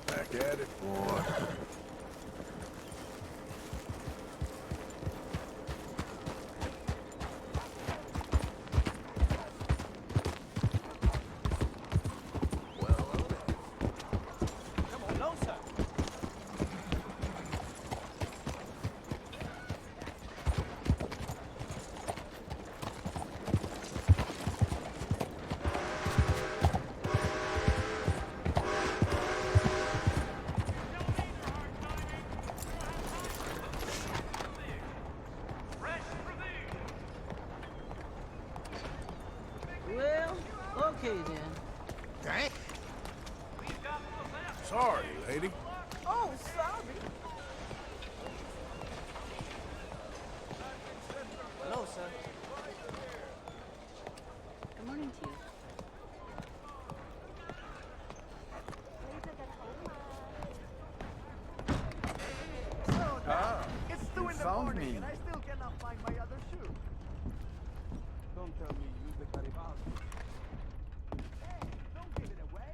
Back at it, boy. Okay, then. Dang. Sorry, lady. Oh, sorry. Hello, sir. Good morning to you. It's 2 in the morning and I still cannot find my other shoe. Don't tell me you use the Garibaldi. Hey, don't give it away.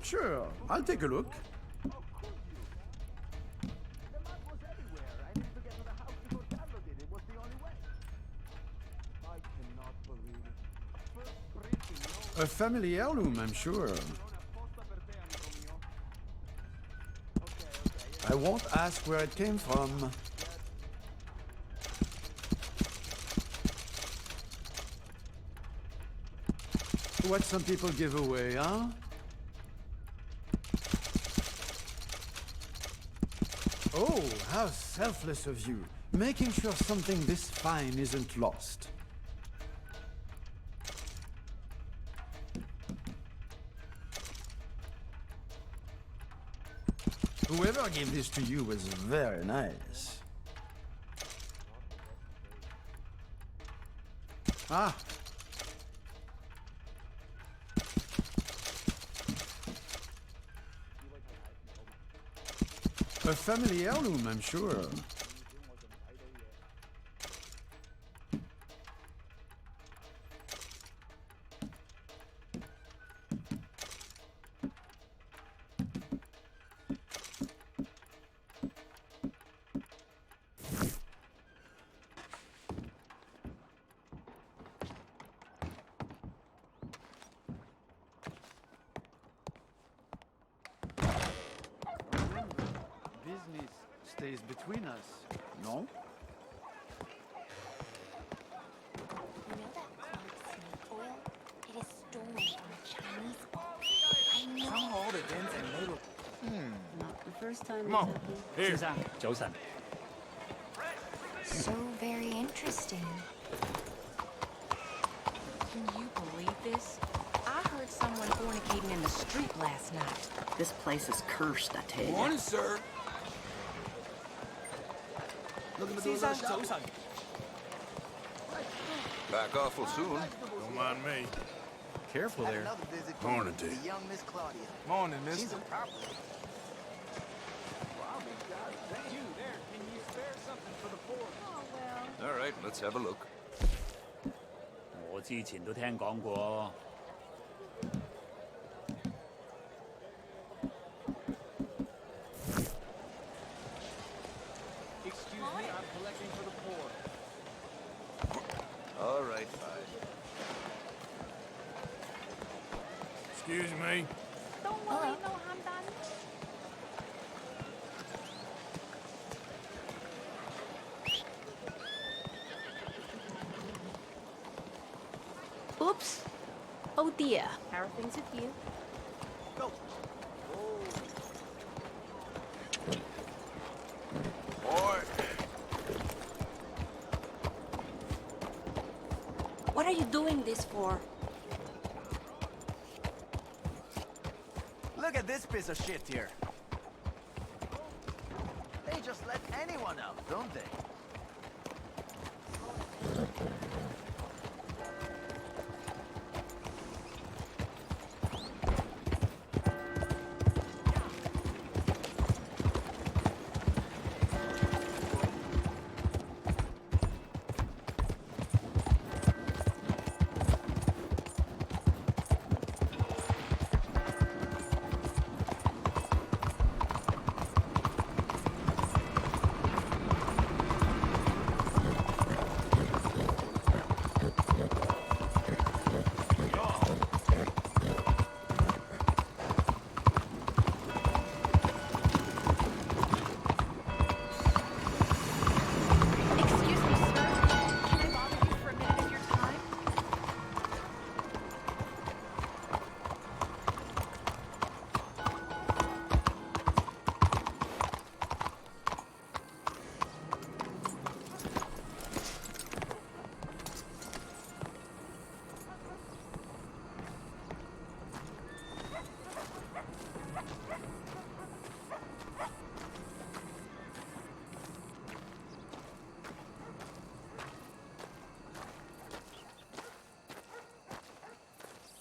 Sure, I'll take a look. Oh, could you? The map was everywhere. I needed to get to the house to go download it. It was the only way. I cannot believe it. First printing, no. A family heirloom, I'm sure. I won't ask where it came from. What some people give away, huh? Oh, how selfless of you. Making sure something this fine isn't lost. Whoever gave this to you was very nice. Ah. A family heirloom, I'm sure. Business stays between us, no? You know that clogged snake oil? It is stolen from a Chinese vault. I know. Somehow the dents and metal. Not the first time Come on, it's happened. here. 早晨。 So very interesting. Can you believe this? I heard someone fornicating in the street last night. This place is cursed, I tell you. Morning, sir. Looking to do a little shopping? Back awful soon. Don't mind me. Careful there. Another visit from Morning to you. the young Miss Claudia. Morning, She's mister. a property. Wow, big guy. Thank you. There, can you spare something for the poor? All right, let's have a look. 我之前都聽講過。 Excuse me, I'm collecting for the poor. All right, fine. Excuse me. Don't worry, no harm done. Oops. Oh dear. How are things with you? Go. Boy. What are you doing this for? Look at this piece of shit here. They just let anyone out, don't they? Excuse me, sir. Can I bother you for a minute of your time?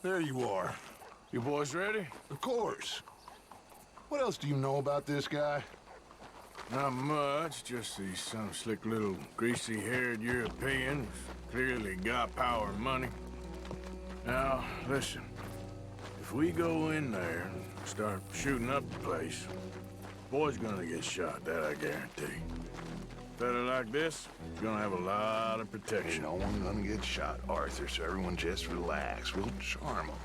There you are. You boys ready? Of course. What else do you know about this guy? Not much, just he's some slick little greasy-haired European who's clearly got power and money. Now, listen. If we go in there and start shooting up the place, boy's gonna get shot, that I guarantee. Fella like this is gonna have a lot of Ain't protection. no one gonna get shot, Arthur, so everyone just relax. We'll charm them.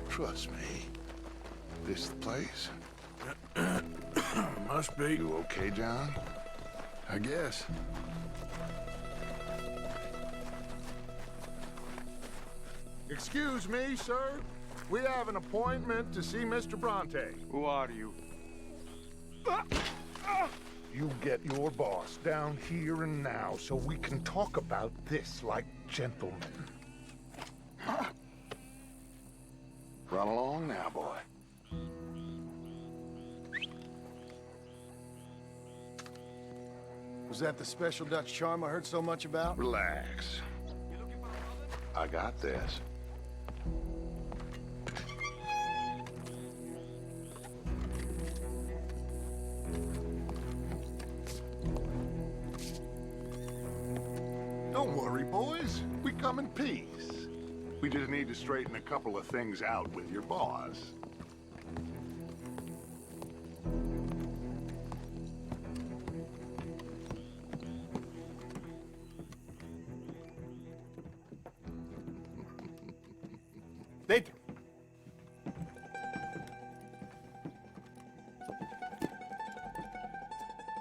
Trust me. This the place? Must be. You okay, John? I guess. Excuse me, sir. We have an appointment to see Mr. Bronte. Who are you? You get your boss down here and now so we can talk about this like gentlemen. Run along now, boy. Was that the special Dutch charm I heard so much about? Relax. I got this. Don't worry, boys. We come in peace. We just need to straighten a couple of things out with your boss. Dentro.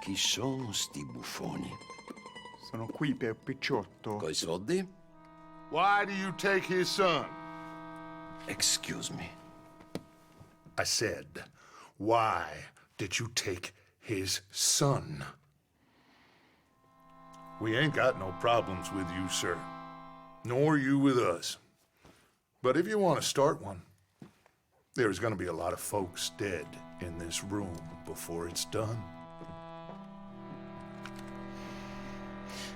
Chi sono sti buffoni? Sono qui per Picciotto. Coi soldi? Why do you take his son? Excuse me. I said, why did you take his son? We ain't got no problems with you, sir. Nor you with us. But if you want to start one, there's gonna be a lot of folks dead in this room before it's done.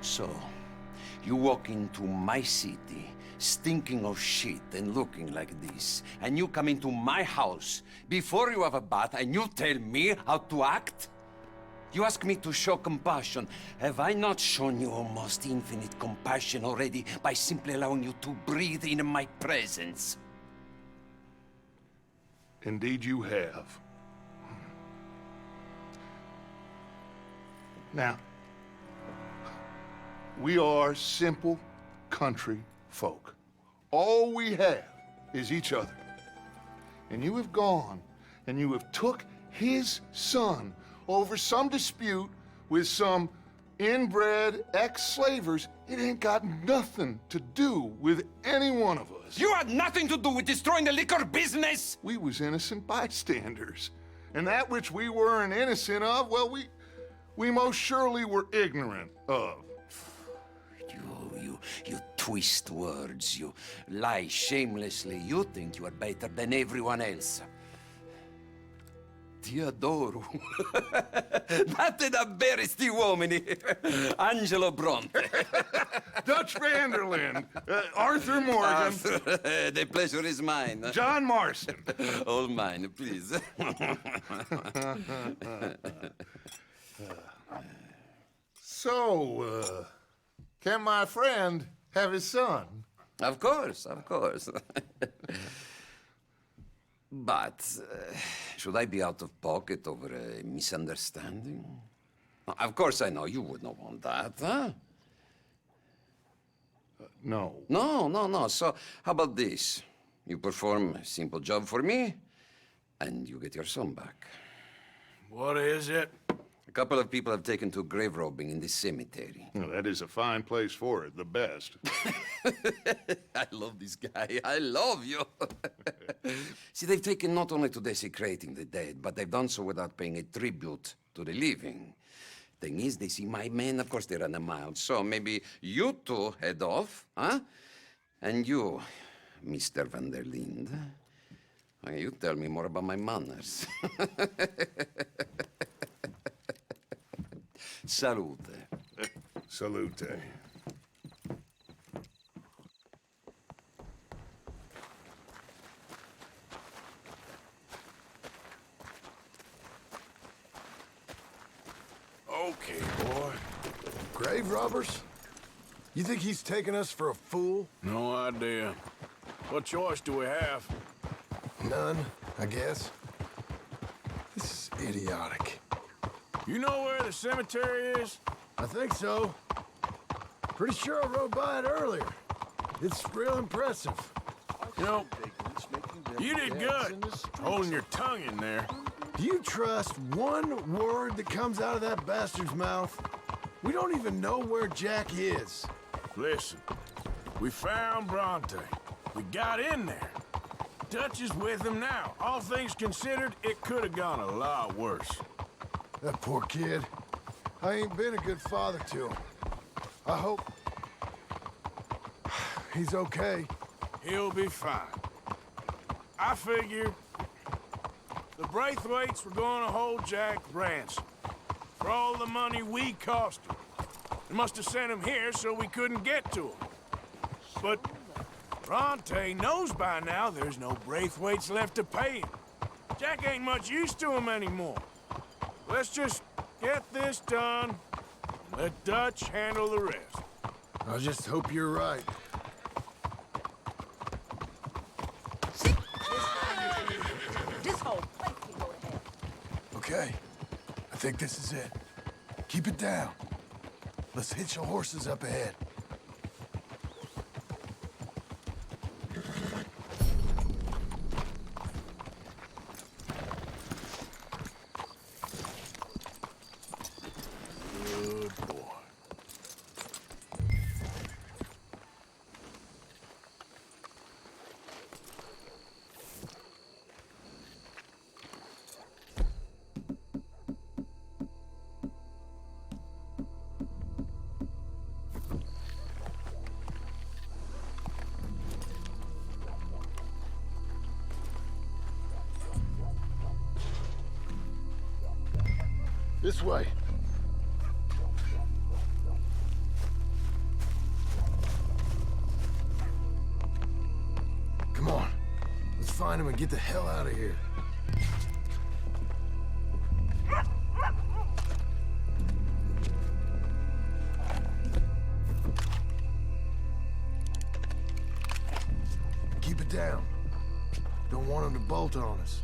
So, you walk into my city, stinking of shit and looking like this, and you come into my house before you have a bath and you tell me how to act? You ask me to show compassion. Have I not shown you almost infinite compassion already by simply allowing you to breathe in my presence? Indeed you have. Now, we are simple country folk. All we have is each other. And you have gone and you have took his son over some dispute with some inbred ex-slavers. It ain't got nothing to do with any one of us. You had nothing to do with destroying the liquor business! We was innocent bystanders. And that which we weren't innocent of, well, we most surely were ignorant of. You twist words, you lie shamelessly. You think you are better than everyone else. Ti adoro. Batte da bere sti uomini. Angelo Bronte. Dutch Vanderlyn, Arthur Morgan, The pleasure is mine. John Marston. All mine, please. So, can my friend have his son? Of course, of course. But should I be out of pocket over a misunderstanding? Of course I know you would not want that, huh? No. No. So how about this? You perform a simple job for me, and you get your son back. What is it? A couple of people have taken to grave robbing in this cemetery. Well, that is a fine place for it, the best. I love this guy. I love you. See, they've taken not only to desecrating the dead, but they've done so without paying a tribute to the living. Thing is, they see my men, of course they run a mile. So maybe you two head off, huh? And you, Mr. Van der Linde, you tell me more about my manners. Salute. Salute. Okay, boy. Grave robbers? You think he's taking us for a fool? No idea. What choice do we have? None, I guess. This is idiotic. You know where the cemetery is? I think so. Pretty sure I rode by it earlier. It's real impressive. You know, you did good, holding your tongue in there. Do you trust one word that comes out of that bastard's mouth? We don't even know where Jack is. Listen, we found Bronte. We got in there. Dutch is with him now. All things considered, it could have gone a lot worse. That poor kid. I ain't been a good father to him. I hope he's okay. He'll be fine. I figure the Braithwaites were going to hold Jack ransom for all the money we cost him. They must have sent him here so we couldn't get to him. But Bronte knows by now there's no Braithwaites left to pay him. Jack ain't much use to him anymore. Let's just get this done and let Dutch handle the rest. I just hope you're right. This whole place can go to hell. Okay, I think this is it. Keep it down. Let's hitch your horses up ahead. Good boy. This way. Come on. Let's find him and get the hell out of here. Keep it down. Don't want him to bolt on us.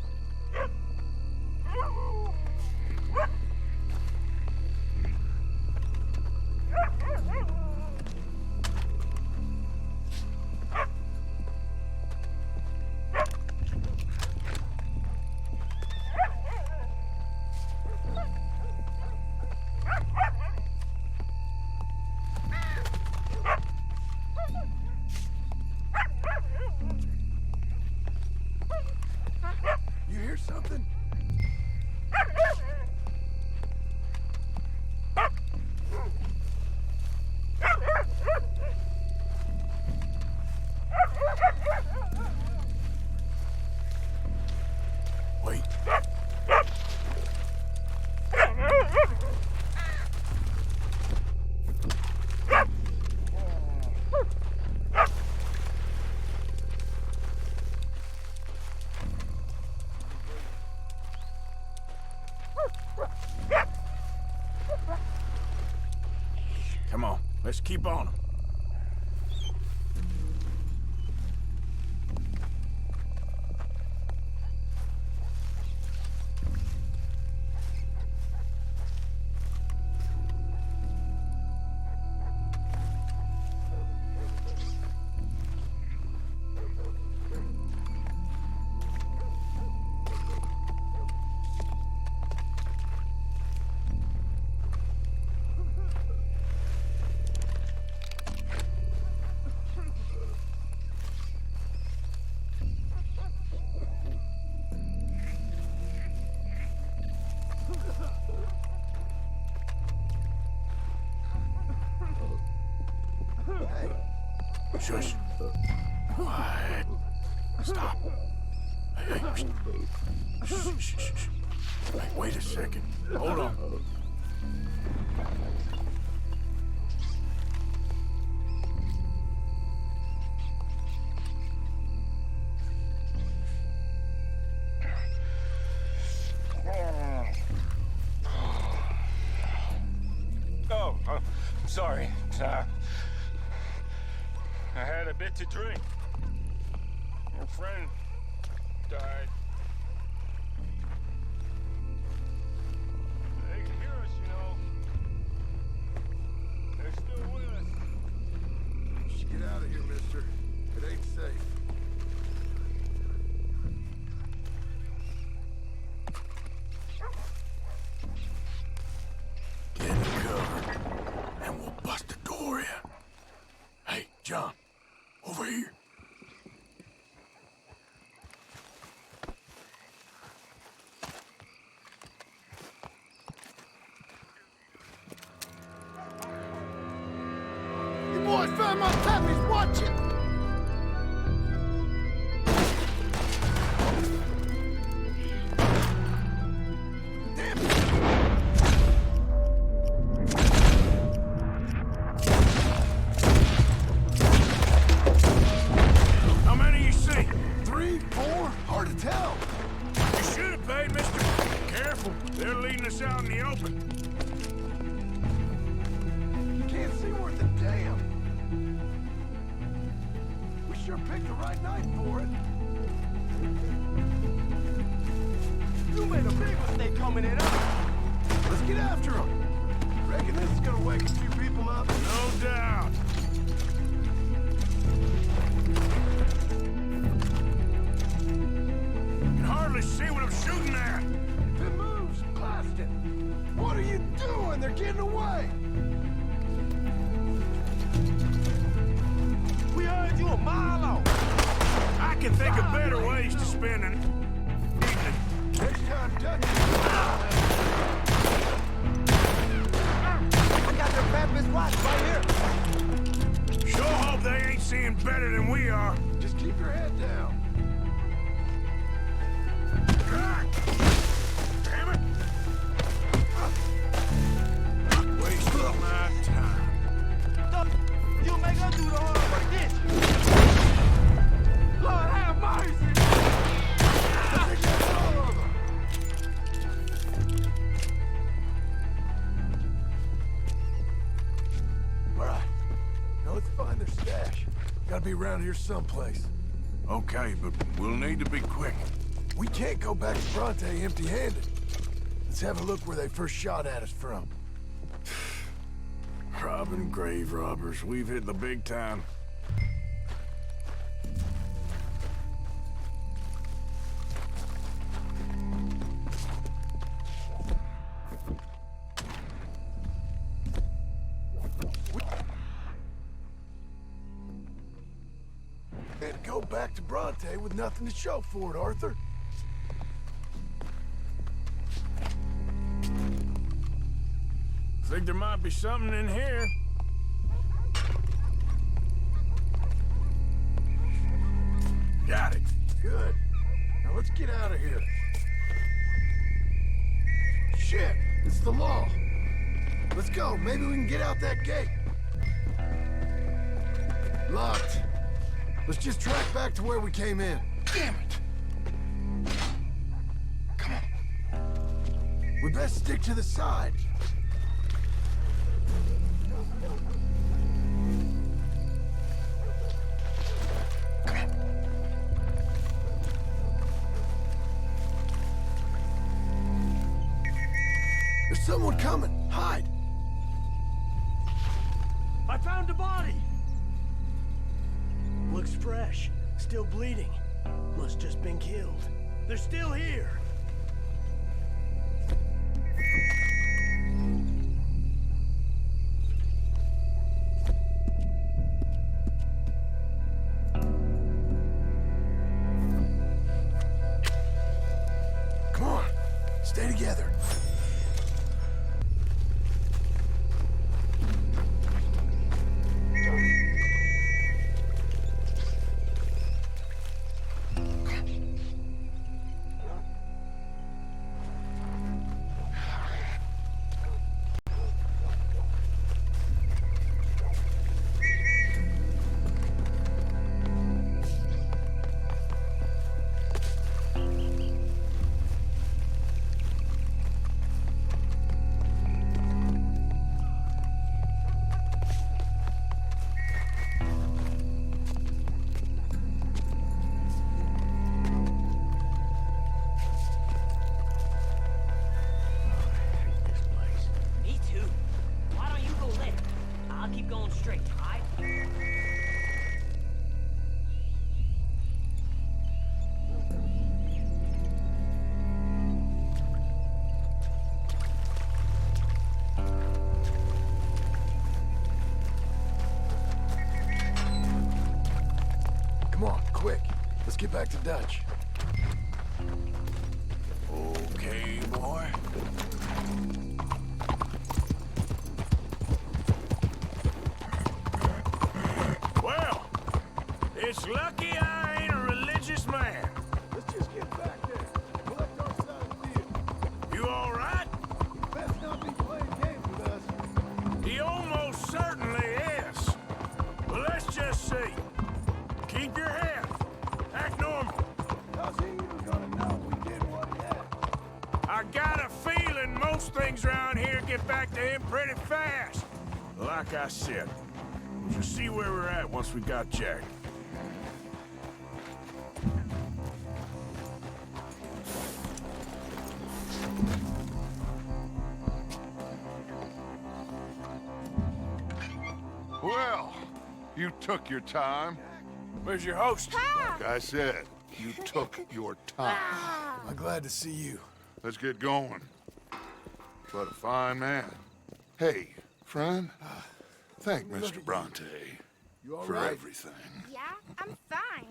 Let's keep on 'em. Shush. Quiet. Stop. Hey, hey. Shh, shh, shh, shh. Hey, wait a second. Hold on. Oh, I'm sorry. I had a bit to drink. Your friend died. They can hear us, you know. They're still with us. You should get out of here, mister. It ain't safe. Get in the cover, and we'll bust the door in. Hey, John, over here. You boys found my puppies, watch it! How many you see? 3, 4? Hard to tell. You should have paid, mister. Careful. They're leading us out in the open. Can't see worth a damn. We sure picked the right night for it. You made a big mistake coming in us. Let's get after them. Reckon this is gonna wake a few people up. No doubt. Can hardly see what I'm shooting at. If it moves, blast it. What are you doing? They're getting away. We heard you a mile off. I can think of better ways to spend an evening. Next time, touch it. I got their purpose watch right here. Sure hope they ain't seeing better than we are. Just keep your head down. God damn it! Waste of my time. You make us do the hard work, didn't you? Lord have mercy! I think that's all of them. All right. Now let's find their stash. Gotta be around here someplace. Okay, but we'll need to be quick. We can't go back to Bronte empty-handed. Let's have a look where they first shot at us from. Robbing grave robbers. We've hit the big time. Can't go back to Bronte with nothing to show for it, Arthur. Think there might be something in here. Got it. Good. Now let's get out of here. Shit, it's the law. Let's go. Maybe we can get out that gate. Locked. Let's just track back to where we came in. Damn it. Come on. We best stick to the side. There's someone coming. Hide. I found a body! Looks fresh. Still bleeding. Must just been killed. They're still here. Come on. Stay together. Me too. Why don't you go later? I'll keep going straight, alright? Come on, quick. Let's get back to Dutch. Okay, boy. Well, it's lucky I ain't a religious man. Let's just get back there. Collect our side of the deal. You all right? Best not be playing games with us. He almost certainly is. But let's just see. Keep your head. Act normal. How's he even gonna know we did what he had? I got a feeling most things around here get back to him pretty fast. Like I said, we'll just see where we're at once we got Jack. Well, you took your time. Where's your host? Like I said, you took your time. I'm glad to see you. Let's get going. What a fine man. Hey, friend, thank Mr. Bronte You all for right? everything. Yeah, I'm fine.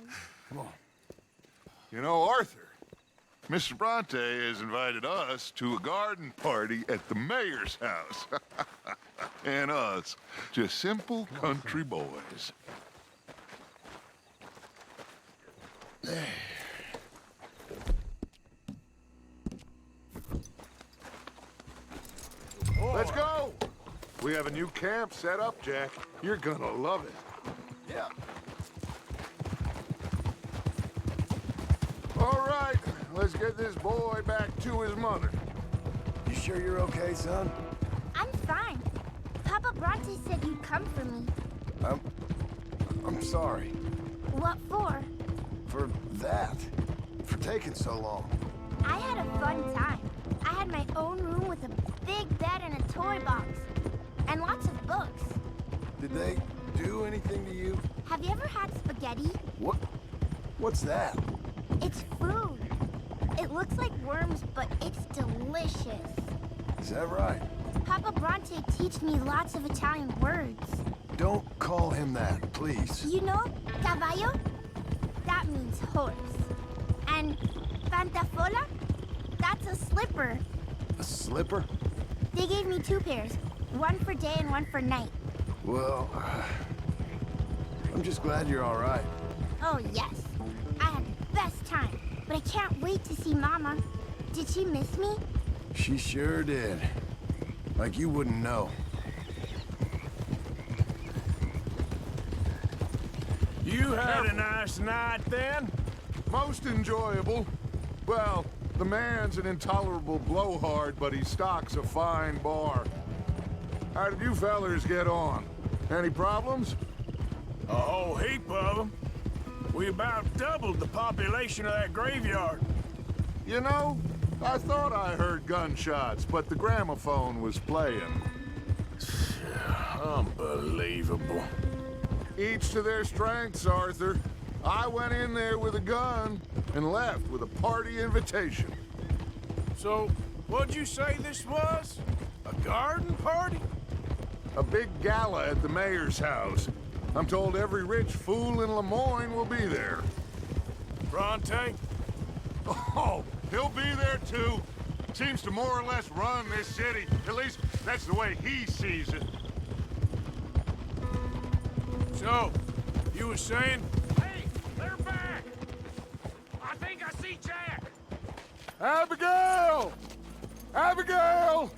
Come on. You know, Arthur, Mr. Bronte has invited us to a garden party at the mayor's house. And us, just simple country boys. Let's go! We have a new camp set up, Jack. You're gonna love it. Yeah. All right, let's get this boy back to his mother. You sure you're okay, son? I'm fine. Papa Bronte said you'd come for me. I'm sorry. What for? For that. For taking so long. I had a fun time. I had my own room with a big bed and a toy box. And lots of books. Did they do anything to you? Have you ever had spaghetti? What? What's that? It's food. It looks like worms, but it's delicious. Is that right? Papa Bronte teach me lots of Italian words. Don't call him that, please. You know, caballo? That means horse. And pantafola? That's a slipper. A slipper? They gave me 2 pairs. One for day and one for night. Well, I'm just glad you're all right. Oh, yes. I had the best time. But I can't wait to see Mama. Did she miss me? She sure did. Like you wouldn't know. You had a nice night then? Most enjoyable. Well, the man's an intolerable blowhard, but he stocks a fine bar. How did you fellers get on? Any problems? A whole heap of them. We about doubled the population of that graveyard. You know, I thought I heard gunshots, but the gramophone was playing. Unbelievable. Each to their strengths, Arthur. I went in there with a gun and left with a party invitation. So, what'd you say this was? A garden party? A big gala at the mayor's house. I'm told every rich fool in Lemoyne will be there. Bronte? Oh, he'll be there too. Seems to more or less run this city. At least, that's the way he sees it. So, you were saying? Hey, they're back! I think I see Jack! Abigail! Abigail!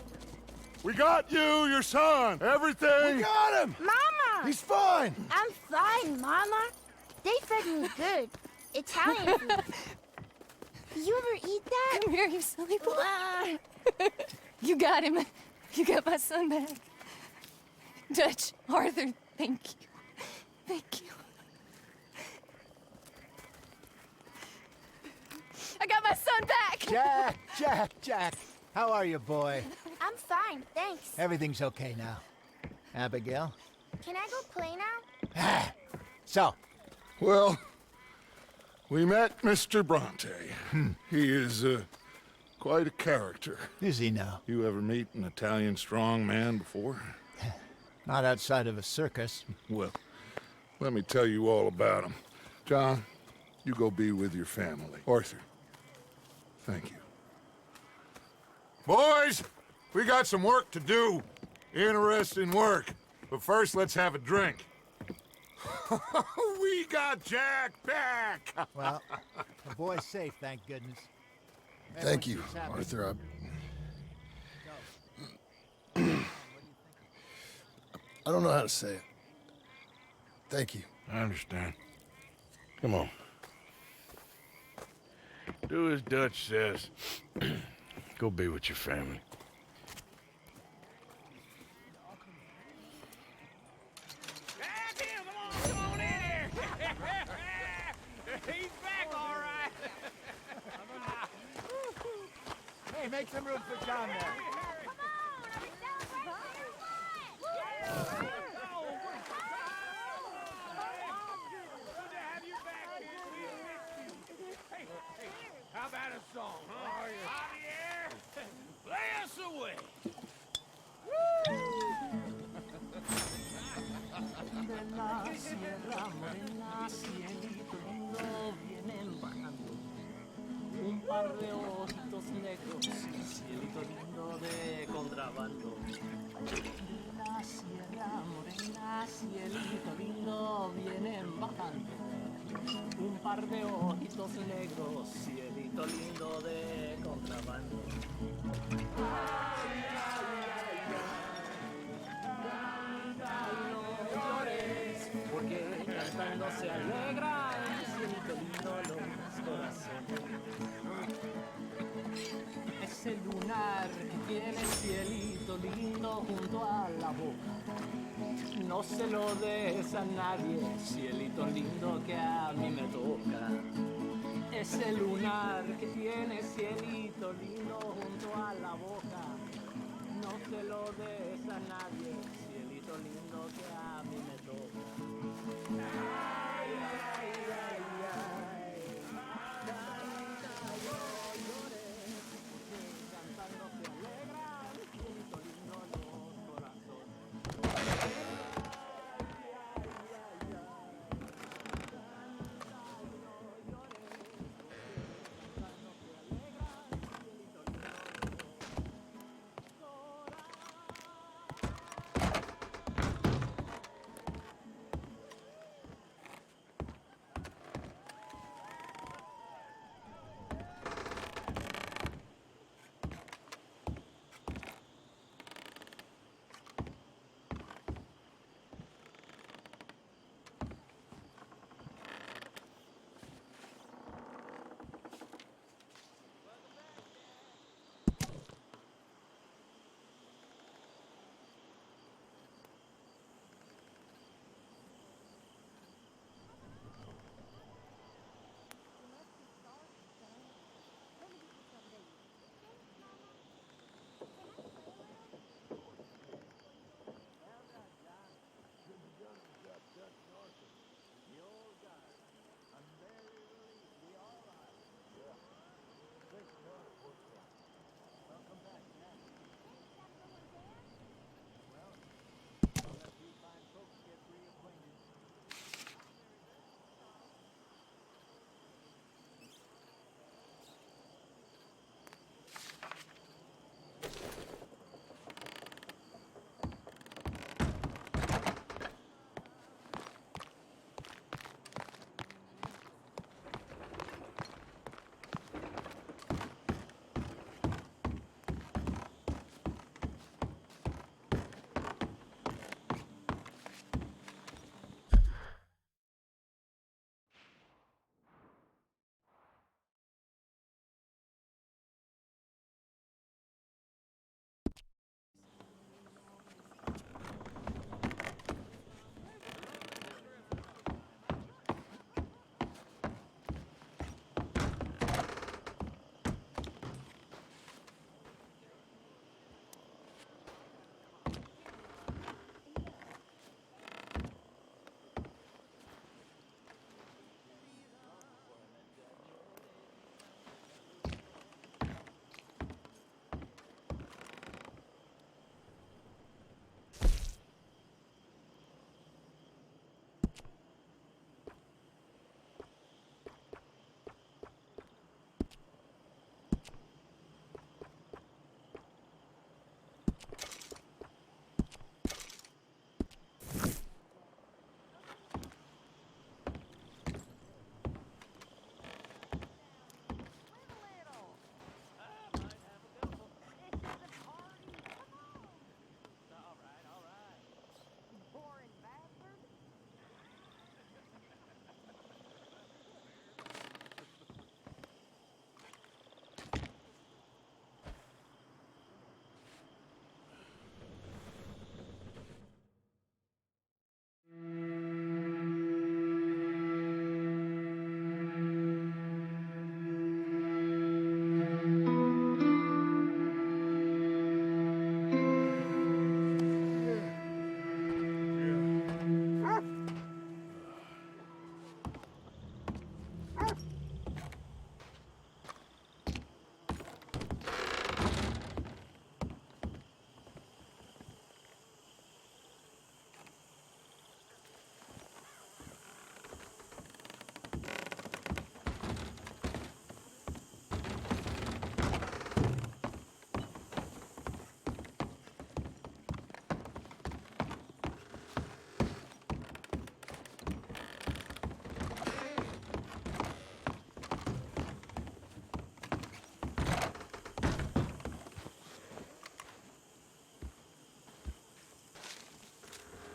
We got you, your son, everything! We got him! Mama! He's fine! I'm fine, Mama. They fed me good. Italian food. You ever eat that? Come here, you silly boy. You got him. You got my son back. Dutch, Arthur, thank you. Thank you. I got my son back! Jack. How are you, boy? I'm fine, thanks. Everything's okay now. Abigail? Can I go play now? So, Well, we met Mr. Bronte. He is, quite a character. is he now? You ever meet an Italian strongman before? Not outside of a circus. Well, let me tell you all about him. John, you go be with your family. Arthur, thank you. Boys, we got some work to do. Interesting work. But first, let's have a drink. We got Jack back! Well, the boy's safe, thank goodness. Thank you, Everyone seems happy. Arthur. I don't know how to say it. Thank you. I understand. Come on. Do as Dutch says. Go be with your family. That's him! Come on in here! He's back, all right! Hey, make some room for John there. How about a song, huh? Javier, play us away. De la sierra morena, cielito lindo, vienen bajando un par de ojitos negros, cielito lindo de contrabando. De la sierra morena, cielito lindo, vienen bajando un par de ojitos negros, cielito lindo de contrabando. Porque cantando se alegra el cielito lindo los corazones. Ese lunar que tiene el cielito lindo junto a la boca, no se lo des a nadie, cielito lindo que a mí me toca. Ese lunar que tiene cielito lindo junto a la boca, no se lo des a nadie, cielito lindo que a mí me toca. Ay, ay, ay, ay. Canta, no llores, que cantando se alegra, cielito lindo los corazones.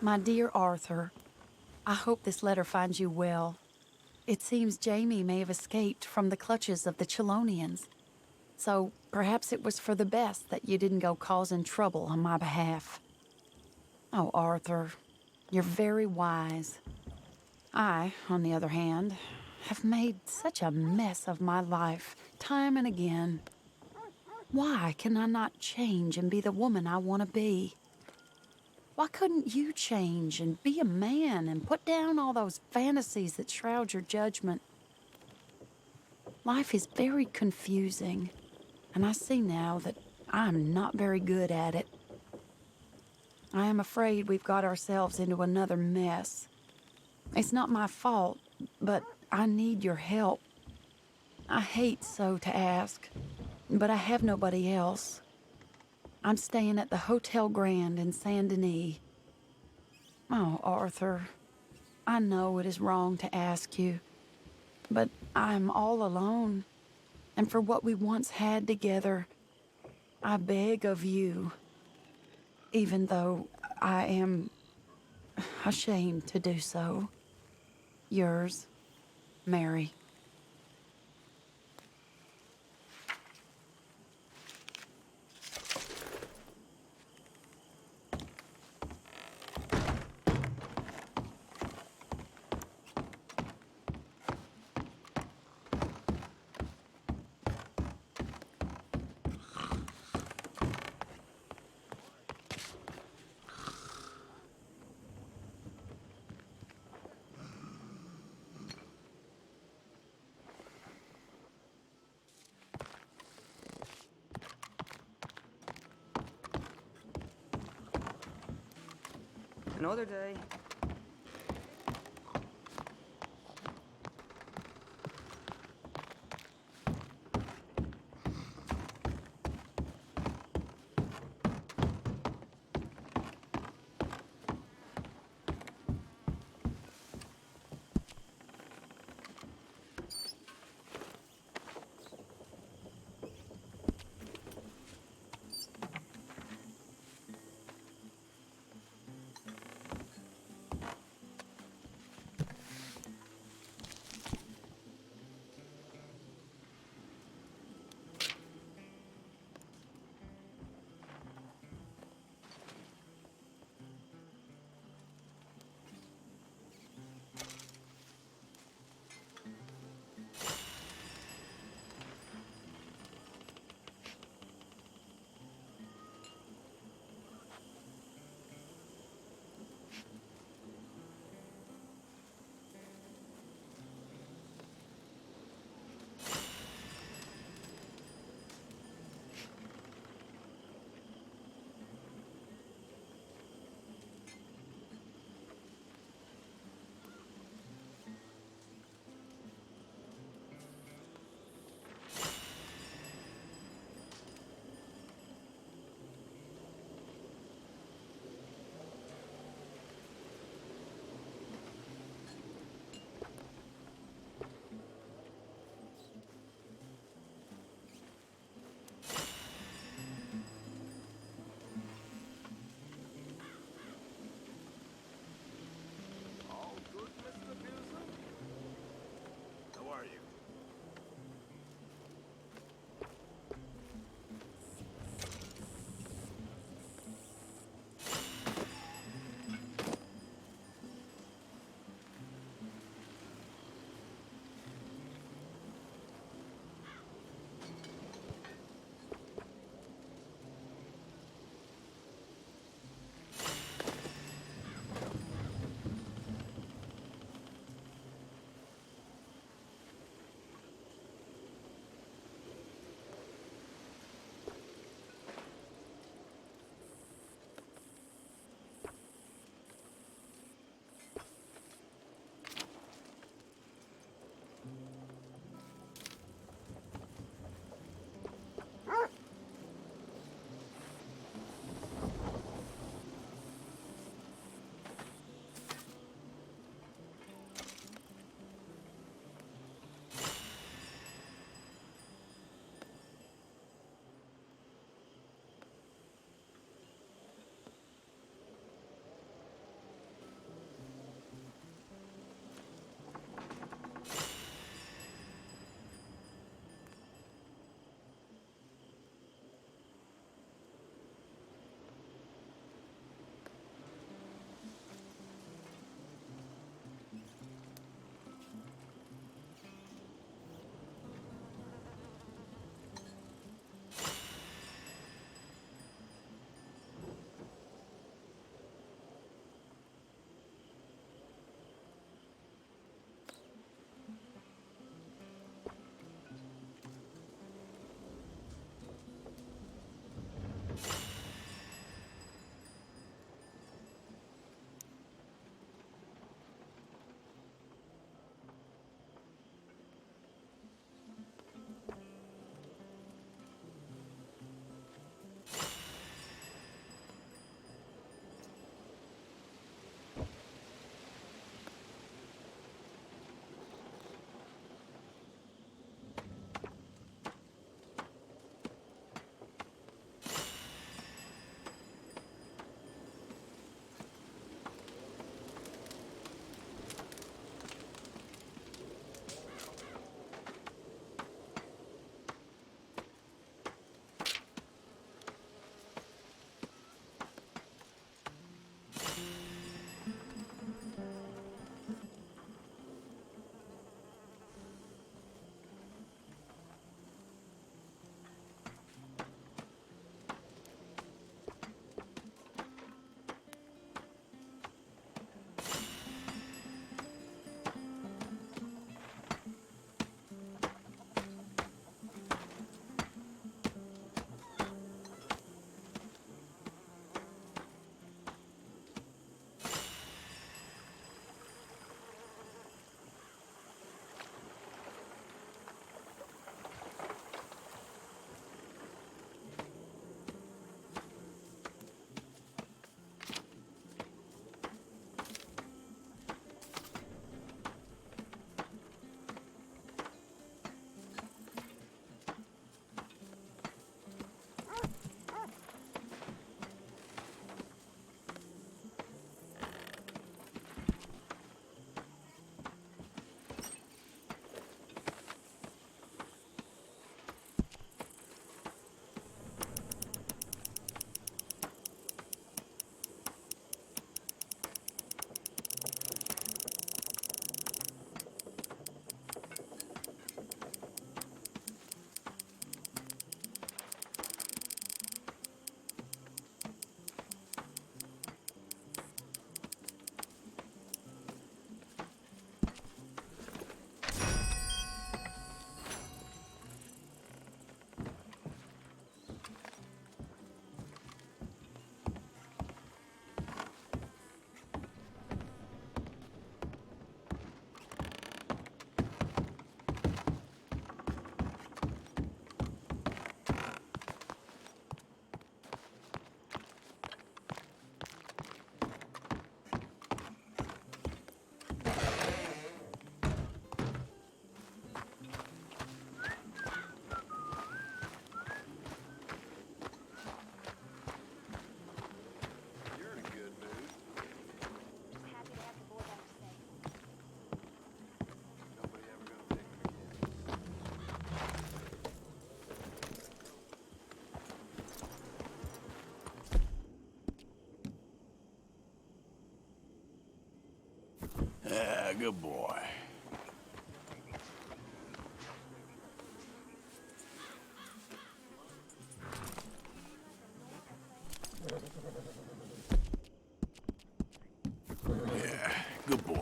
My dear Arthur, I hope this letter finds you well. It seems Jamie may have escaped from the clutches of the Chelonians. So perhaps it was for the best that you didn't go causing trouble on my behalf. Oh, Arthur, you're very wise. I, on the other hand, have made such a mess of my life, time and again. Why can I not change and be the woman I want to be? Why couldn't you change and be a man and put down all those fantasies that shroud your judgment? Life is very confusing, and I see now that I'm not very good at it. I am afraid we've got ourselves into another mess. It's not my fault, but I need your help. I hate so to ask, but I have nobody else. I'm staying at the Hotel Grand in Saint Denis. Oh, Arthur, I know it is wrong to ask you, but I'm all alone. And for what we once had together, I beg of you, even though I am ashamed to do so. Yours, Mary. Another day. Yeah, good boy. Yeah, good boy.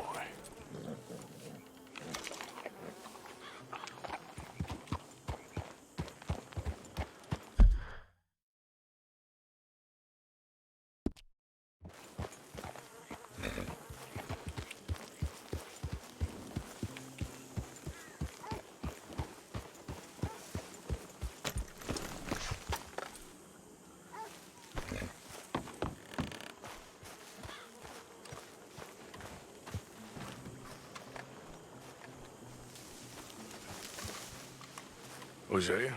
Hosea?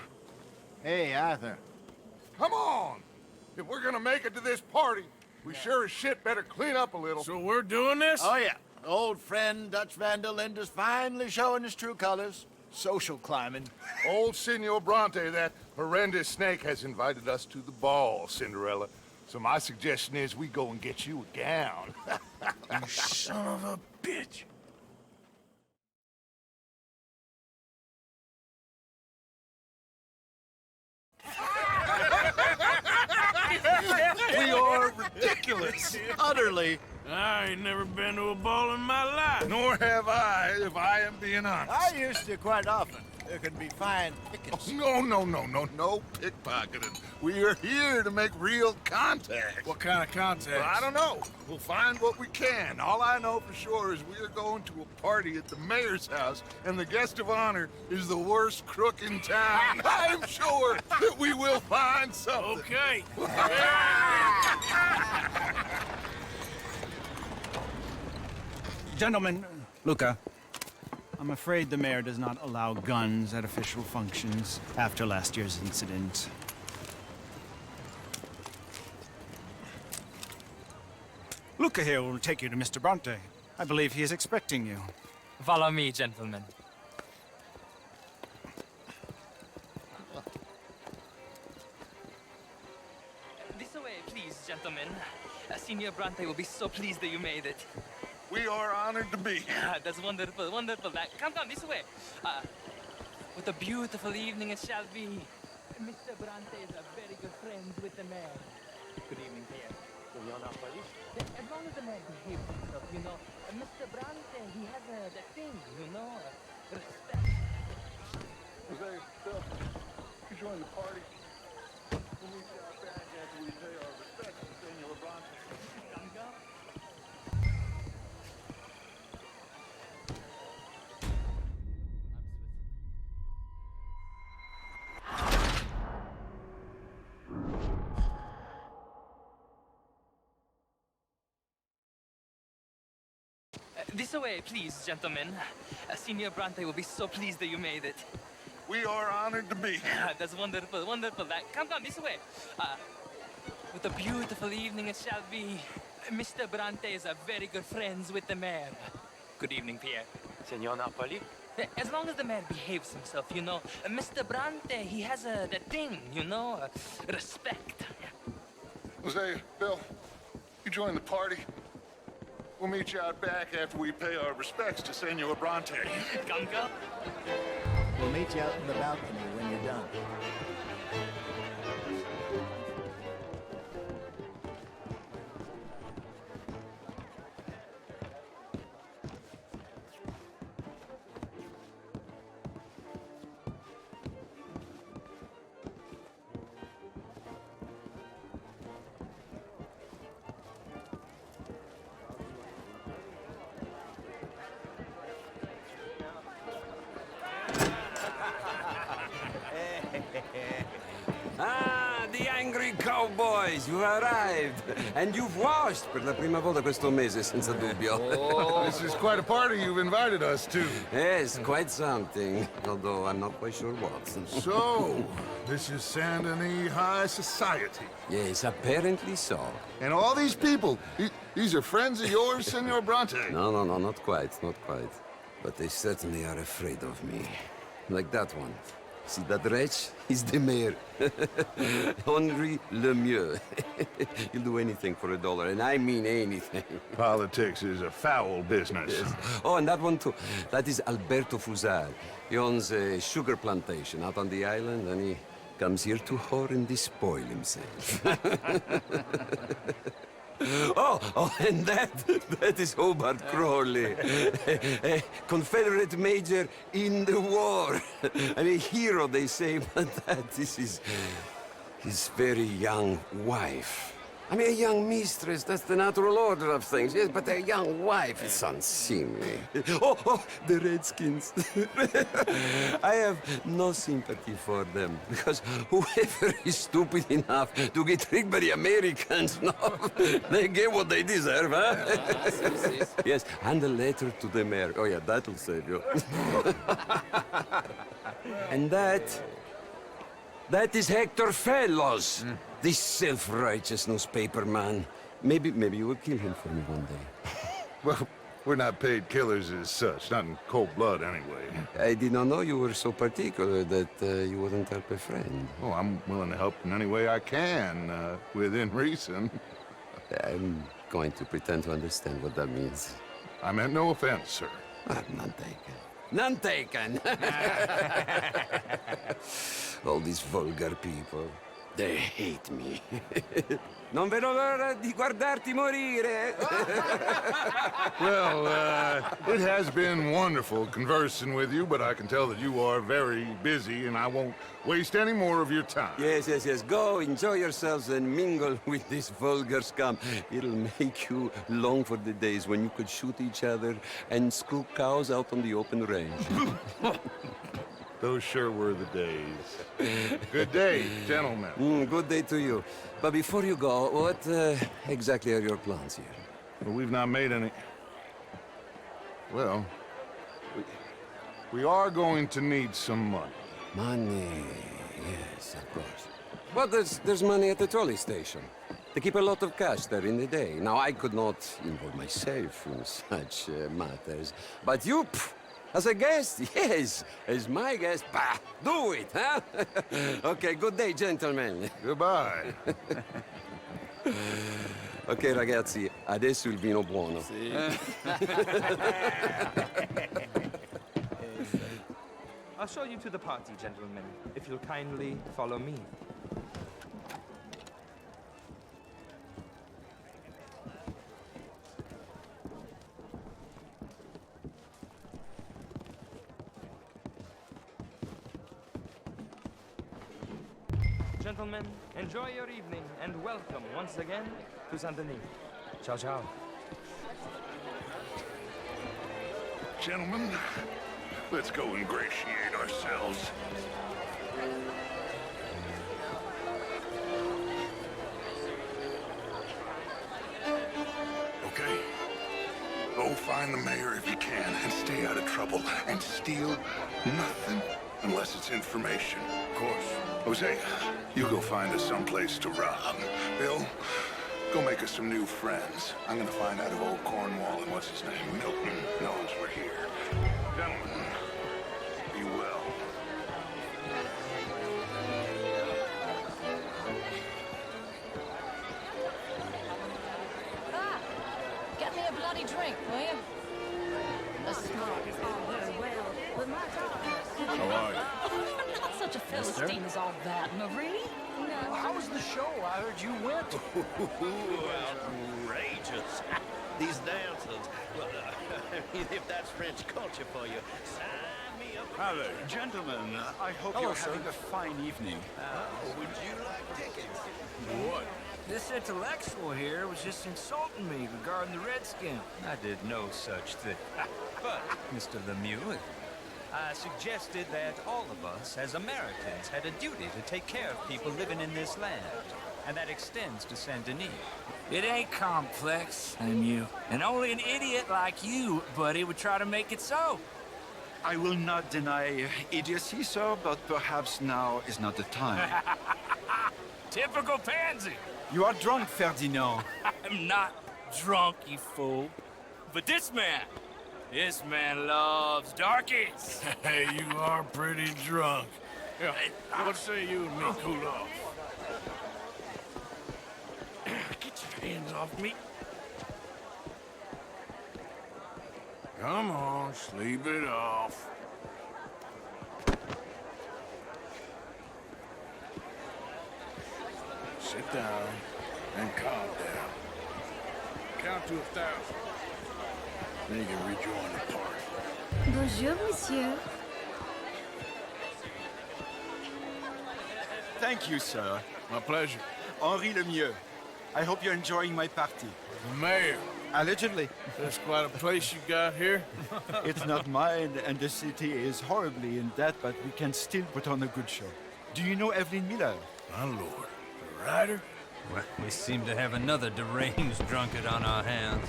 Hey, Arthur. Come on! If we're gonna make it to this party, we sure as shit better clean up a little. So we're doing this? Oh, yeah. Old friend Dutch Van der Linde's finally showing his true colors. Social climbing. Old Senor Bronte, that horrendous snake, has invited us to the ball, Cinderella. So my suggestion is we go and get you a gown. You son of a bitch. We are ridiculous. Utterly. I ain't never been to a ball in my life. Nor have I, if I am being honest. I used to quite often. There can be fine pickings. No pickpocketing. We are here to make real contact. What kind of contact? Well, I don't know. We'll find what we can. All I know for sure is we are going to a party at the mayor's house, and the guest of honor is the worst crook in town. I'm sure that we will find something. Okay. Gentlemen, Luca, I'm afraid the mayor does not allow guns at official functions after last year's incident. Luca here will take you to Mr. Bronte. I believe he is expecting you. Follow me, gentlemen. This way, please, gentlemen. Senior Bronte will be so pleased that you made it. We are honored to be here. That's wonderful, wonderful. Come, this way. What a beautiful evening it shall be. Mr. Bronte is a very good friend with the mayor. Good evening, Pierre. As long as the mayor behaves himself, you know. Mr. Bronte, he has that thing, you know, respect. Jose, Phil, you join the party. We'll meet you out back after we pay our respects to Senor Bronte. This way, please, gentlemen. Senior Bronte will be so pleased that you made it. We are honored to be here. That's wonderful, wonderful. Come, this way. What a beautiful evening it shall be. Mr. Bronte is a very good friends with the mayor. Good evening, Pierre. Senor Napoli? As long as the mayor behaves himself, you know. Mr. Bronte, he has that thing, you know, respect. Jose, Bill, you join the party. We'll meet you out back after we pay our respects to Senor Bronte. Come. We'll meet you out in the balcony when you're done. Ah, the angry cowboys, you arrived. And you've washed per la prima volta questo mese, senza dubbio. Oh, this is quite a party you've invited us to. Yes, quite something. Although I'm not quite sure what. So, this is Saint Denis High Society. Yes, apparently so. And all these people, these are friends of yours, Senor Bronte? No, not quite, not quite. But they certainly are afraid of me. Like that one. See that wretch? He's the mayor. Henri Lemieux. He'll do anything for $1, and I mean anything. Politics is a foul business. Yes. Oh, and that one too. That is Alberto Fusar. He owns a sugar plantation out on the island, and he comes here to whore and despoil himself. And that is Hobart Crawley, a Confederate major in the war, and a hero, they say, but that is his very young wife. I mean, a young mistress, that's the natural order of things, yes, but a young wife is unseemly. Oh, the Redskins. I have no sympathy for them, because whoever is stupid enough to get tricked by the Americans, no, they get what they deserve, huh? Yes, and a letter to the mayor. Oh, yeah, that'll save you. And that is Hector Fellows. This self-righteous newspaper man. Maybe you will kill him for me one day. Well, we're not paid killers as such, not in cold blood anyway. I did not know you were so particular that you wouldn't help a friend. Oh, I'm willing to help in any way I can, within reason. I'm going to pretend to understand what that means. I meant no offense, sir. None taken. None taken! All these vulgar people. They hate me. Non vedo l'ora di guardarti morire. Well, it has been wonderful conversing with you, but I can tell that you are very busy, and I won't waste any more of your time. Yes. Go, enjoy yourselves, and mingle with this vulgar scum. It'll make you long for the days when you could shoot each other and screw cows out on the open range. Those sure were the days. Good day, gentlemen. Good day to you. But before you go, what exactly are your plans here? Well, we've not made any... Well, we are going to need some money. Money, yes, of course. Well, there's money at the trolley station. They keep a lot of cash there in the day. Now, I could not involve myself in such matters. But you... As a guest? Yes. As my guest? Bah, do it, huh? Okay, good day, gentlemen. Goodbye. Ok, ragazzi, adesso il vino buono. Sì. I'll show you to the party, gentlemen, if you'll kindly follow me. Gentlemen, enjoy your evening, and welcome once again to Saint-Denis. Ciao, ciao. Gentlemen, let's go ingratiate ourselves. Okay? Go find the mayor if you can, and stay out of trouble, and steal nothing unless it's information. Of course. Jose, you go find us someplace to rob. Bill, go make us some new friends. I'm gonna find out if old Cornwall and what's his name, Milton, knows we're here. Gentlemen, be well. Get me a bloody drink, will you? The smart is all very well, but my daughter... How are you? Not such a Philistine as all that, Marie. No. How was the show? I heard you went. Outrageous. These dancers. Well, I mean, if that's French culture for you, sign me up. Hello, gentlemen. I hope you're having a fine evening. Would you like tickets? What? This intellectual here was just insulting me regarding the Redskin. I did no such thing. But, Mr. Lemieux, I suggested that all of us, as Americans, had a duty to take care of people living in this land. And that extends to Saint-Denis. It ain't complex, Lemieux. And only an idiot like you, buddy, would try to make it so. I will not deny idiocy, sir, but perhaps now is not the time. Typical pansy. You are drunk, Ferdinand. I'm not drunk, you fool. But this man loves darkies. Hey, you are pretty drunk. Yeah, what say you and me cool off? Get your hands off me. Come on, sleep it off. Sit down and calm down. Count to 1,000. Then you can rejoin the party. Bonjour, monsieur. Thank you, sir. My pleasure. Henri Lemieux. I hope you're enjoying my party. The mayor. Allegedly. That's quite a place you got here. It's not mine, and the city is horribly in debt, but we can still put on a good show. Do you know Evelyn Miller? My lord. The writer? Well, we seem to have another deranged drunkard on our hands.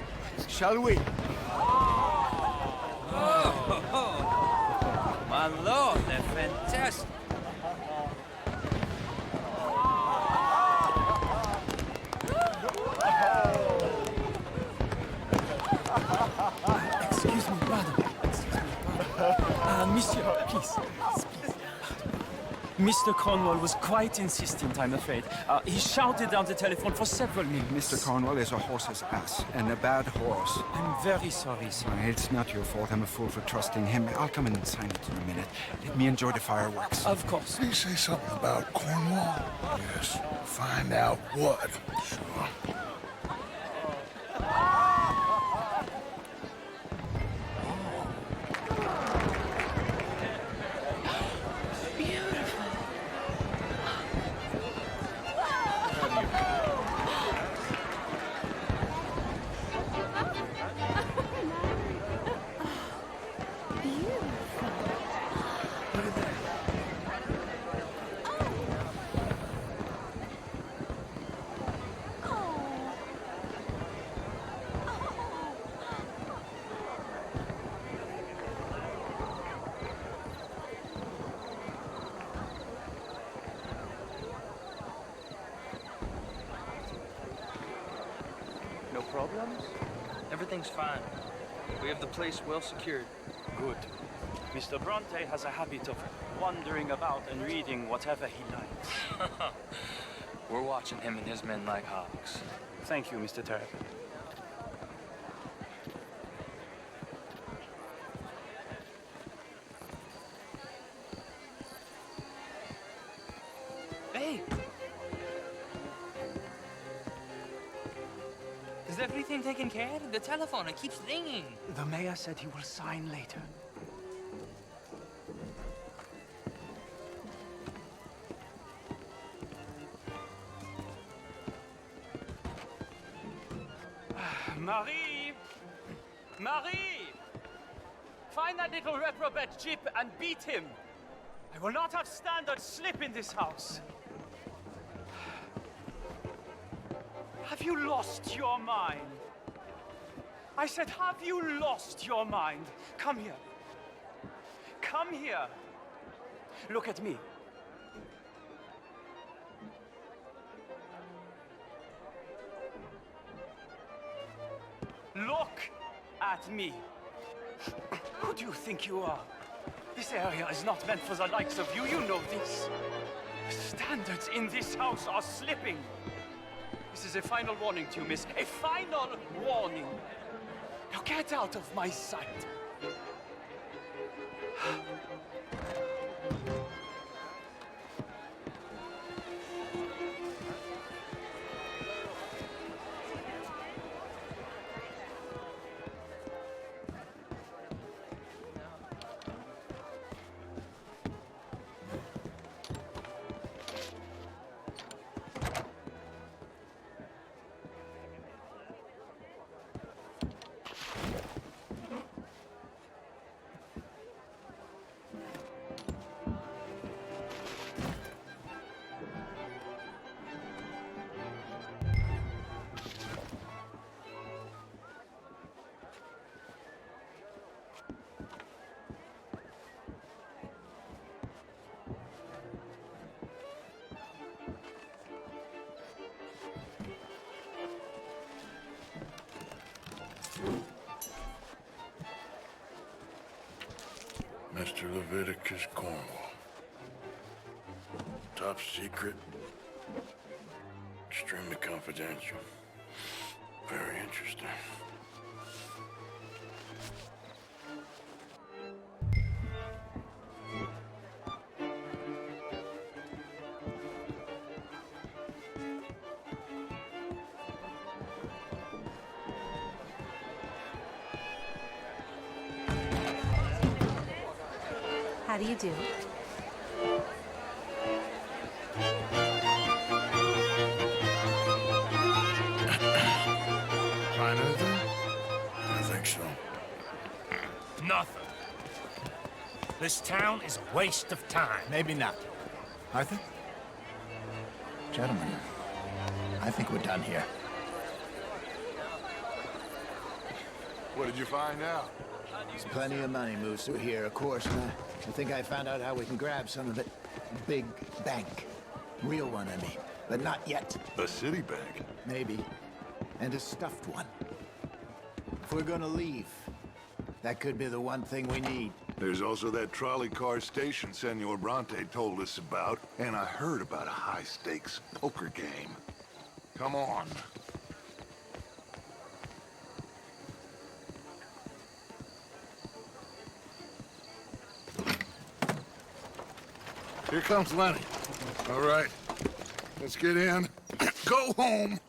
Shall we? Oh, my lord, they're fantastic. Excuse me, pardon. Monsieur, please. Mr. Cornwall was quite insistent, I'm afraid. He shouted down the telephone for several minutes. Mr. Cornwall is a horse's ass, and a bad horse. I'm very sorry, sir. It's not your fault. I'm a fool for trusting him. I'll come in and sign it in a minute. Let me enjoy the fireworks. Of course. Did he say something about Cornwall? Yes. Find out what. Sure. No problems? Everything's fine. We have the place well secured. Good. Mr. Bronte has a habit of wandering about and reading whatever he likes. We're watching him and his men like hawks. Thank you, Mr. Terrapin. Hey! Is everything taken care of? The telephone, it keeps ringing. The mayor said he will sign later. Marie! Marie! Find that little reprobate Jip and beat him. I will not have standard slip in this house. Have you lost your mind? I said, have you lost your mind? Come here. Come here. Look at me. Look at me. Who do you think you are? This area is not meant for the likes of you. You know this. The standards in this house are slipping. This is a final warning to you, miss. A final warning. Now get out of my sight. Mr. Leviticus Cornwall. Top secret. Extremely confidential. Very interesting. How do you do? Find anything? I think so. Nothing. This town is a waste of time. Maybe not. Arthur? Gentlemen, I think we're done here. What did you find out? There's plenty of money moves through here, of course, and I think I found out how we can grab some of it. A big bank. Real one, I mean. But not yet. A city bank? Maybe. And a stuffed one. If we're gonna leave, that could be the one thing we need. There's also that trolley car station Senor Bronte told us about, and I heard about a high-stakes poker game. Come on. Here comes Lenny. All right, let's get in. Go home.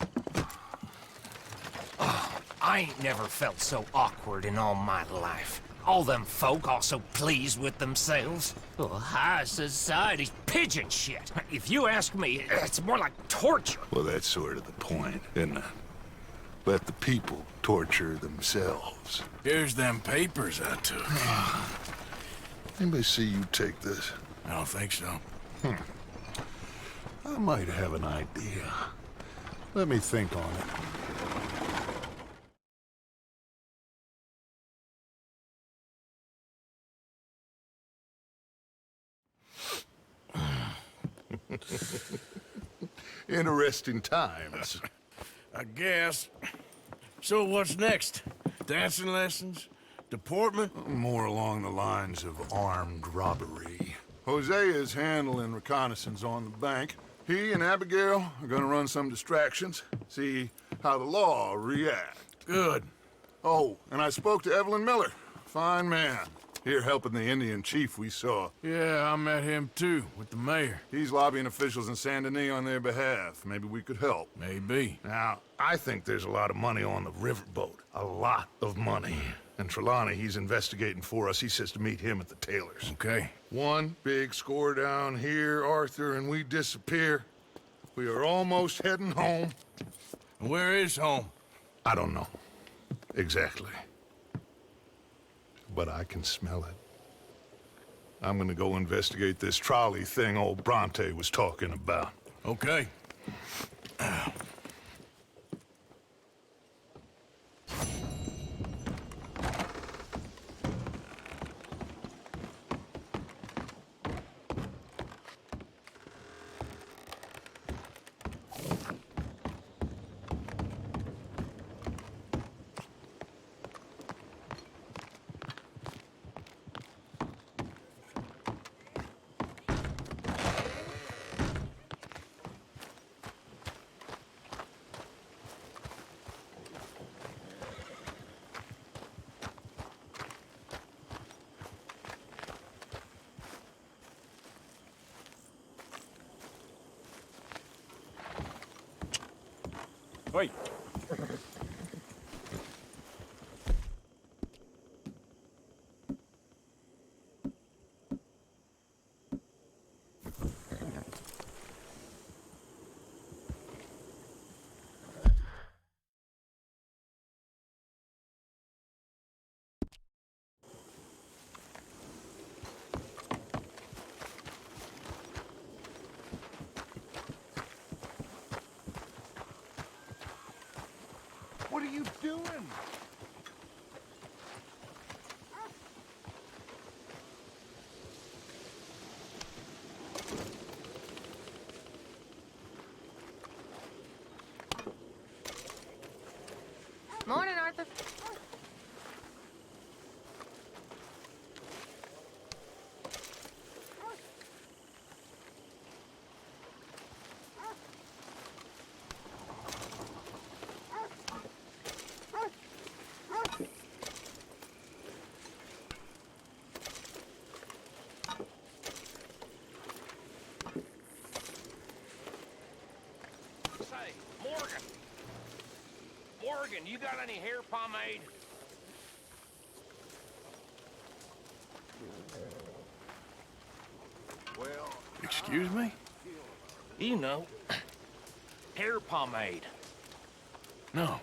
I ain't never felt so awkward in all my life. All them folk all so pleased with themselves. Oh, high society's pigeon shit. If you ask me, it's more like torture. Well, that's sort of the point, isn't it? Let the people torture themselves. Here's them papers I took. Anybody see you take this? I don't think so. I might have an idea. Let me think on it. Interesting times. I guess. So what's next? Dancing lessons? Deportment? More along the lines of armed robbery. Hosea is handling reconnaissance on the bank. He and Abigail are gonna run some distractions, see how the law reacts. Good. Oh, and I spoke to Evelyn Miller. Fine man. Here helping the Indian chief we saw. Yeah, I met him too, with the mayor. He's lobbying officials in Saint Denis on their behalf. Maybe we could help. Maybe. Now, I think there's a lot of money on the riverboat. A lot of money. And Trelawney, he's investigating for us. He says to meet him at the Taylor's. Okay. One big score down here, Arthur, and we disappear. We are almost heading home. Where is home? I don't know. Exactly. But I can smell it. I'm gonna go investigate this trolley thing old Bronte was talking about. Okay. Wait. What are you doing? Morning, Arthur. Morgan, you got any hair pomade? Well... Excuse me? You know, hair pomade. No.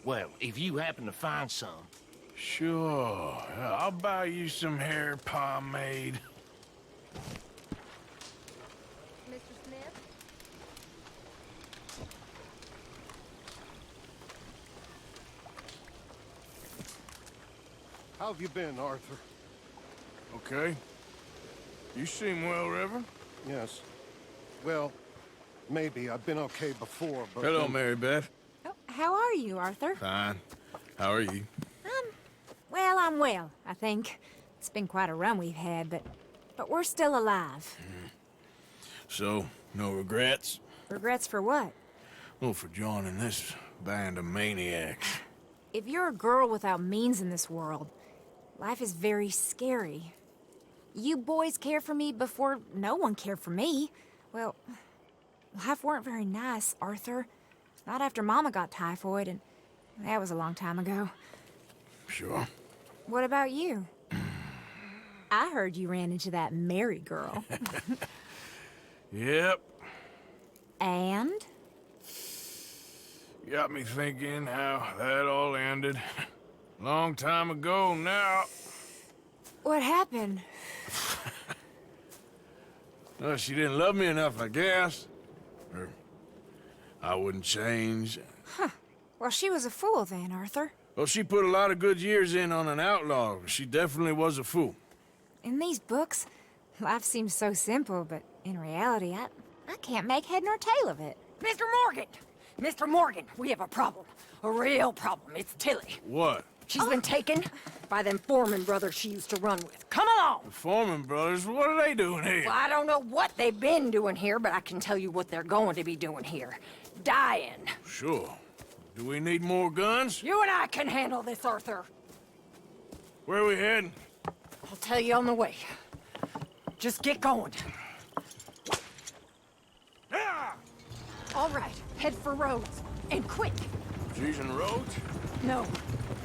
Well, if you happen to find some. Sure. I'll buy you some hair pomade. Mr. Smith? How have you been, Arthur? Okay. You seem well, Reverend. Yes. Well, maybe. I've been okay before, but... Hello, Mary Beth. Oh, how are you, Arthur? Fine. How are you? Well, I'm well, I think. It's been quite a run we've had, but we're still alive. So, no regrets? Regrets for what? Well, for joining this band of maniacs. If you're a girl without means in this world, life is very scary. You boys cared for me before no one cared for me. Well, life weren't very nice, Arthur. Not after Mama got typhoid, and that was a long time ago. Sure. What about you? I heard you ran into that Mary girl. Yep. And? Got me thinking how that all ended. Long time ago now. What happened? Well, she didn't love me enough, I guess. Or I wouldn't change. Huh. Well, she was a fool then, Arthur. Well, she put a lot of good years in on an outlaw. She definitely was a fool. In these books, life seems so simple, but in reality, I can't make head nor tail of it. Mr. Morgan! Mr. Morgan, we have a problem. A real problem. It's Tilly. What? She's been taken by them Foreman brothers she used to run with. Come along! The Foreman brothers? What are they doing here? Well, I don't know what they've been doing here, but I can tell you what they're going to be doing here. Dying. Sure. Do we need more guns? You and I can handle this, Arthur. Where are we heading? I'll tell you on the way. Just get going. All right, head for Rhodes. And quick. She's in Rhodes? No.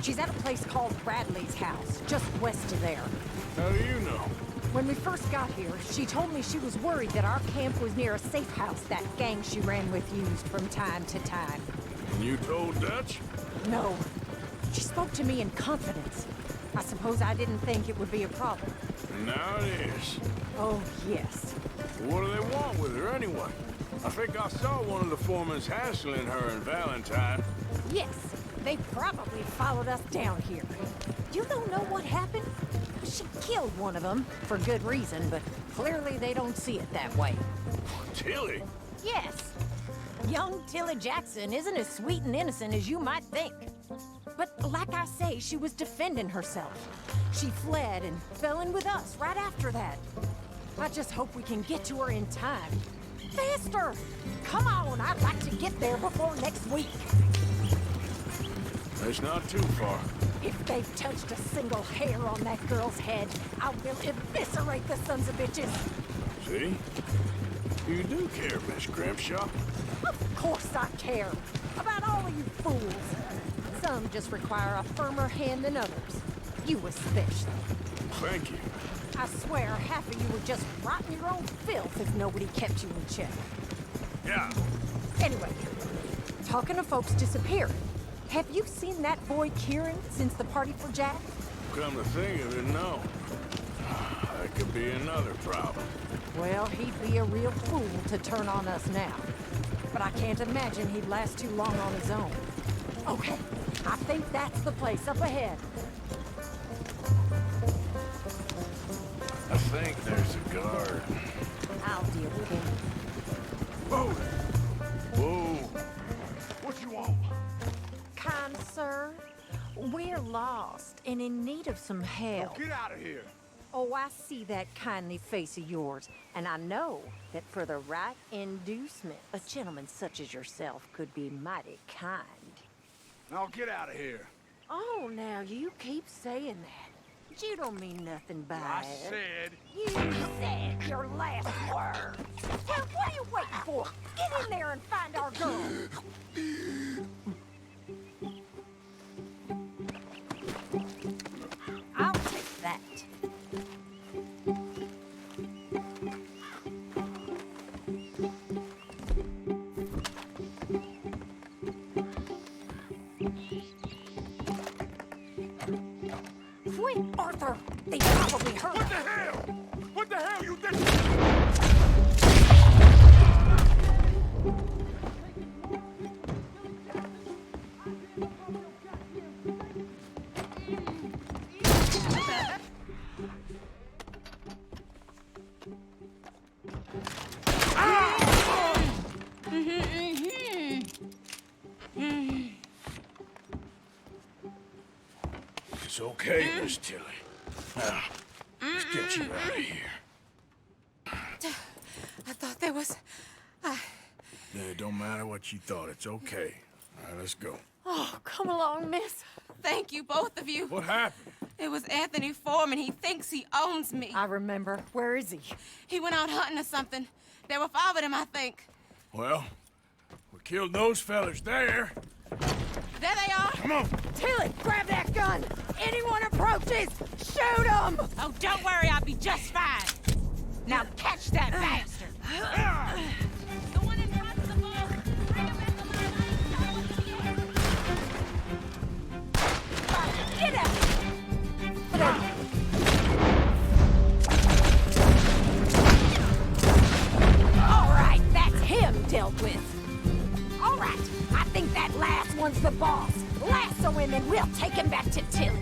She's at a place called Bradley's house, just west of there. How do you know? When we first got here, she told me she was worried that our camp was near a safe house that gang she ran with used from time to time. And you told Dutch? No. She spoke to me in confidence. I suppose I didn't think it would be a problem. And now it is. Oh, yes. What do they want with her anyway? I think I saw one of the foremans hassling her and Valentine. Yes, they probably followed us down here. You don't know what happened? She killed one of them, for good reason, but clearly they don't see it that way. Tilly? Yes. Young Tilly Jackson isn't as sweet and innocent as you might think. But like I say, she was defending herself. She fled and fell in with us right after that. I just hope we can get to her in time. Faster! Come on, I'd like to get there before next week. It's not too far. If they've touched a single hair on that girl's head, I will eviscerate the sons of bitches. See? You do care, Miss Grimshaw. Of course I care. About all of you fools. Some just require a firmer hand than others. You especially. Thank you. I swear half of you would just rot in your own filth if nobody kept you in check. Yeah. Anyway, talking of folks disappearing, have you seen that boy Kieran since the party for Jack? Come to think of it, no. That could be another problem. Well, he'd be a real fool to turn on us now. But I can't imagine he'd last too long on his own. Okay, I think that's the place up ahead. I think there's a guard. I'll deal with him. Whoa! Whoa! What you want? Kind sir, we're lost and in need of some help. Get out of here! Oh, I see that kindly face of yours, and I know that for the right inducement, a gentleman such as yourself could be mighty kind. Now get out of here. Oh, now you keep saying that. You don't mean nothing by I it. said... You said your last word. Well, what are you waiting for? Get in there and find our girl. Quick, Arthur! They probably heard. What the hell? What the hell you think? It's okay, Miss Tilly. Now, let's get you out of here. I thought there was... Yeah, it don't matter what you thought. It's okay. All right, let's go. Oh, come along, miss. Thank you, both of you. What happened? It was Anthony Foreman. He thinks he owns me. I remember. Where is he? He went out hunting or something. There were 5 of them, I think. Well, we killed those fellas there. There they are. Come on. Tilly, grab that gun! Anyone approaches, shoot them! Oh, don't worry, I'll be just fine. Now catch that bastard! The one in front of the boat. Bring him back alive. Get out! All right, that's him dealt with. All right, I think that last one's the boss. Lasso him and we'll take him back to Tilly.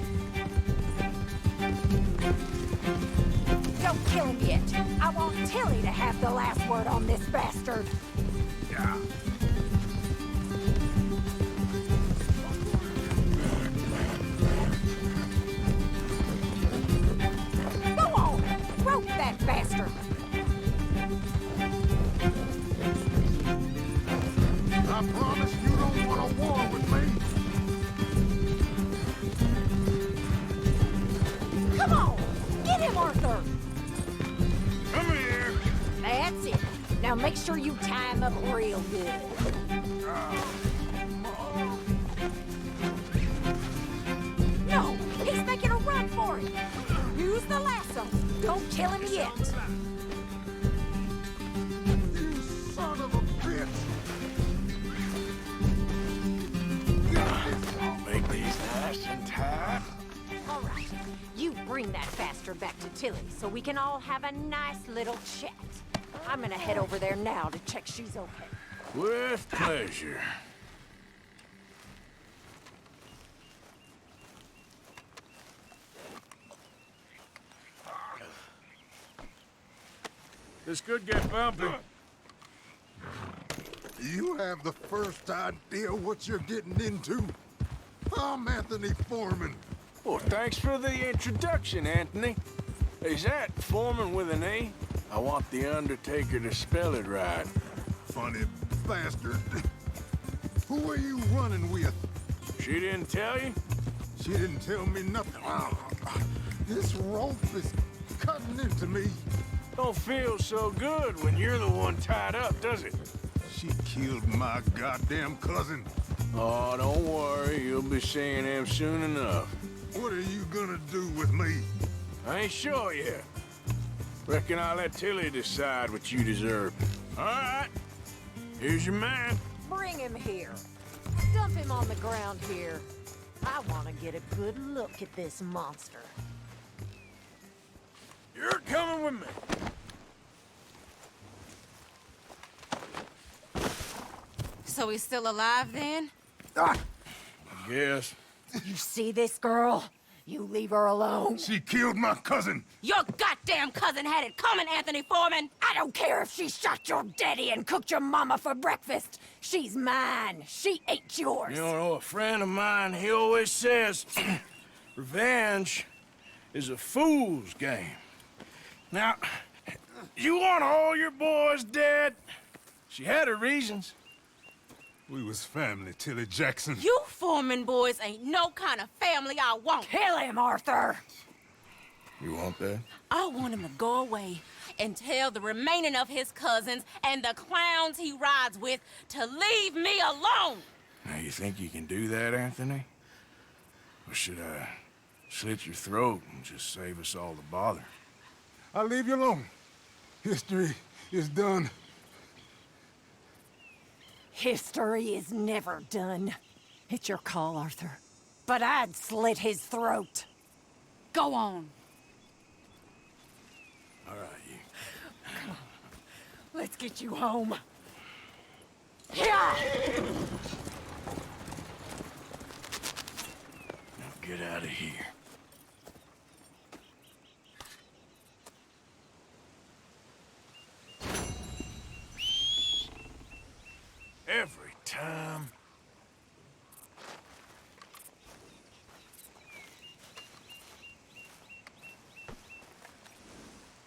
Don't kill him yet. I want Tilly to have the last word on this bastard. Yeah. Go on, rope that bastard. I promise you don't want a war with me. Come on, get him, Arthur. Come here. That's it. Now make sure you tie him up real good. No, he's making a run for it. Use the lasso. Don't kill him yet. You son of a bitch! Make these nice and tight. All right, you bring that bastard back to Tilly so we can all have a nice little chat. I'm gonna head over there now to check she's okay. With pleasure. This could get bumpy. You have the first idea what you're getting into. I'm Anthony Foreman. Well, thanks for the introduction, Anthony. Is that Foreman with an A? I want the Undertaker to spell it right. Funny bastard. Who are you running with? She didn't tell you? She didn't tell me nothing. This rope is cutting into me. Don't feel so good when you're the one tied up, does it? She killed my goddamn cousin. Oh, don't worry. You'll be seeing him soon enough. What are you gonna do with me? I ain't sure yet. Reckon I'll let Tilly decide what you deserve. All right. Here's your man. Bring him here. Dump him on the ground here. I want to get a good look at this monster. You're coming with me. So he's still alive then? I guess. You see this girl? You leave her alone. She killed my cousin. Your goddamn cousin had it coming, Anthony Foreman! I don't care if she shot your daddy and cooked your mama for breakfast. She's mine. She ate yours. You know, a friend of mine, he always says, revenge is a fool's game. Now, you want all your boys dead? She had her reasons. We was family, Tilly Jackson. You Foreman boys ain't no kind of family I want. Kill him, Arthur! You want that? I want him to go away and tell the remaining of his cousins and the clowns he rides with to leave me alone. Now, you think you can do that, Anthony? Or should I slit your throat and just save us all the bother? I'll leave you alone. History is done. History is never done. It's your call, Arthur. But I'd slit his throat. Go on. All right, you. Come on. Let's get you home. Yeah! Now get out of here. Every time.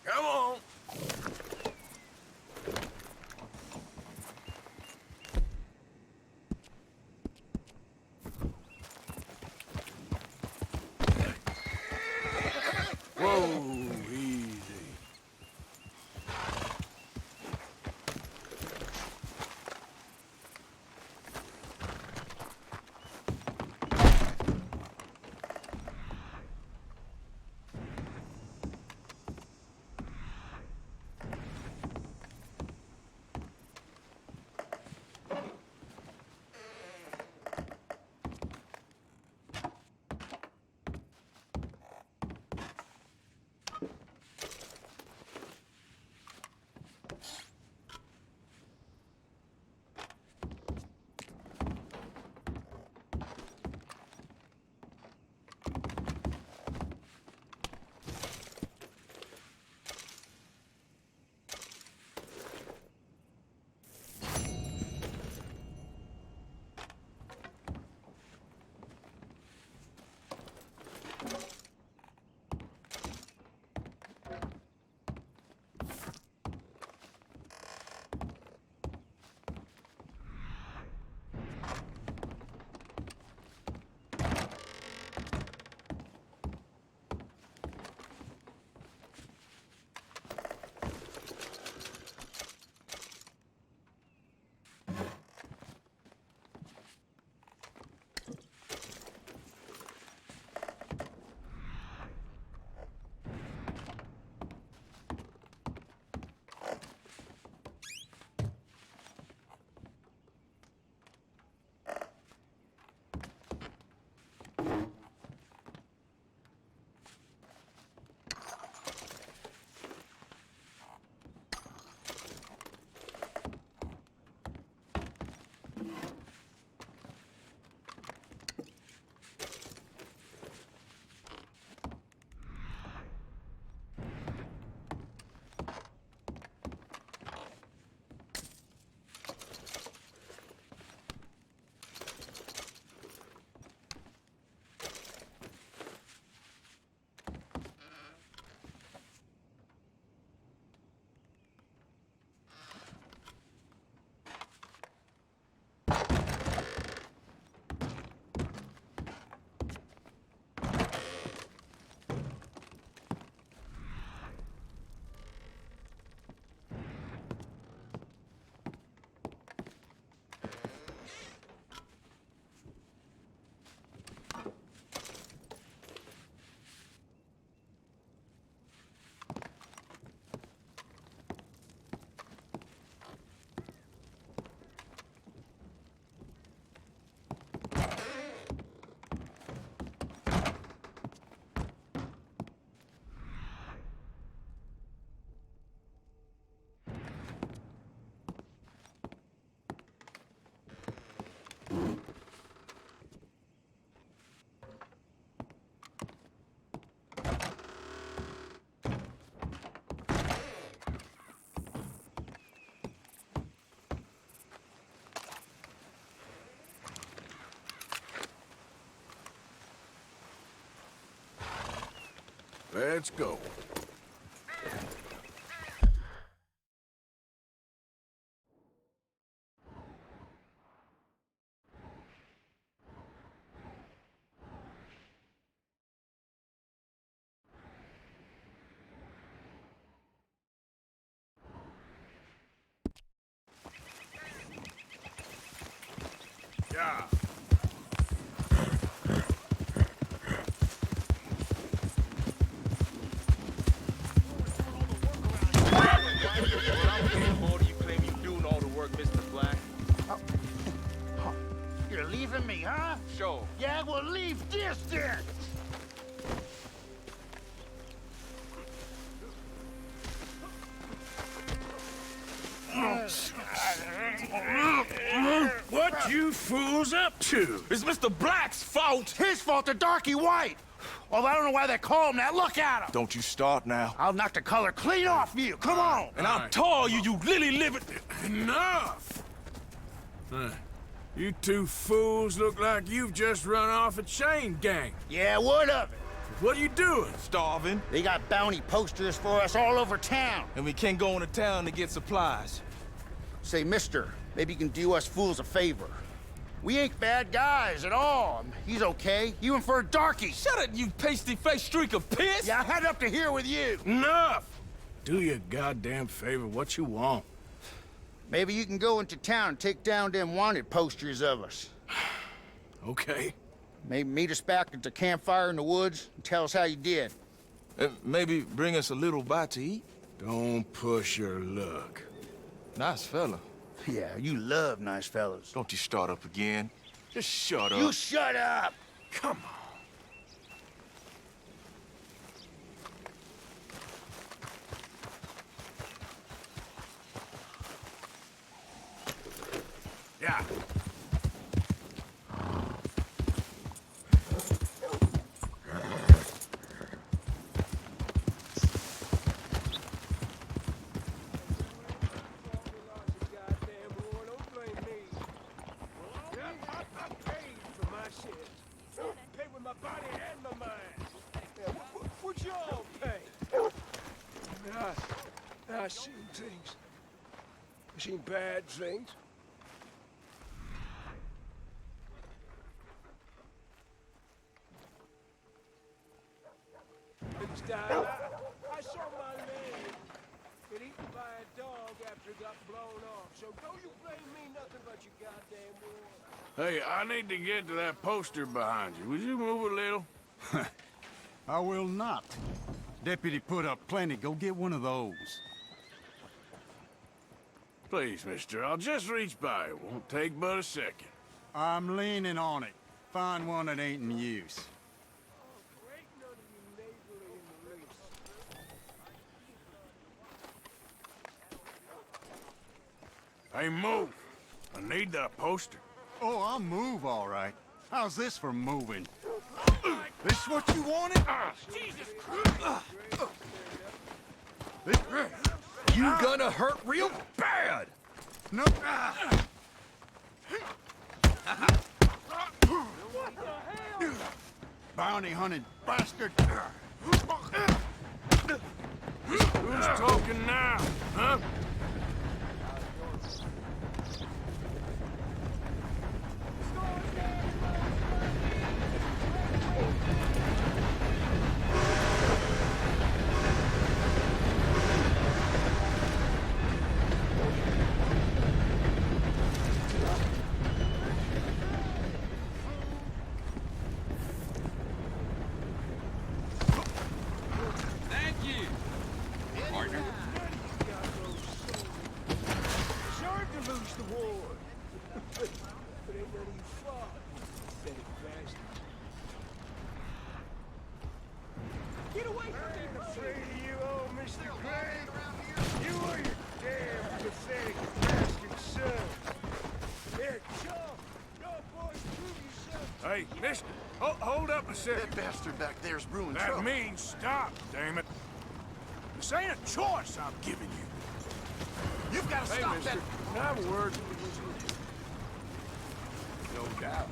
Come on. Whoa, easy. Let's go. Yeah. You're leaving me, huh? Sure. Yeah, well, leave this then! What you fools up to? It's Mr. Black's fault! His fault, the darky white! Although I don't know why they call him that. Look at him! Don't you start now. I'll knock the color clean off you. Come on! And I'll tell you, you lily-livered... Enough! You two fools look like you've just run off a chain gang. Yeah, what of it? What are you doing? Starving. They got bounty posters for us all over town. And we can't go into town to get supplies. Say, mister, maybe you can do us fools a favor. We ain't bad guys at all. He's okay. You in for a darky. Shut it, you pasty-faced streak of piss! Yeah, I had up to here with you. Enough! Do your goddamn favor what you want. Maybe you can go into town and take down them wanted posters of us. Okay. Maybe meet us back at the campfire in the woods and tell us how you did. Maybe bring us a little bite to eat? Don't push your luck. Nice fella. Yeah, you love nice fellas. Don't you start up again. Just shut up. You shut up! Come on. Yeah. I've seen things. I've seen bad things. Things died. I saw my leg get eaten by a dog after it got blown off. So don't you blame me nothing but your goddamn war. Hey, I need to get to that poster behind you. Would you move a little? I will not. Deputy put up plenty. Go get one of those. Please, mister, I'll just reach by. It won't take but a second. I'm leaning on it. Find one that ain't in use. Hey, move. I need that poster. Oh, I'll move, all right. How's this for moving? This what you wanted? Jesus Christ! You gonna hurt real bad! No. Bounty hunted bastard! Who's talking now, huh? Hey, mister, hold up a second. That bastard back there's brewing That trouble. means stop, damn it. This ain't a choice I'm giving you. You've got to Hey, stop mister, that. can I have a word? No doubt.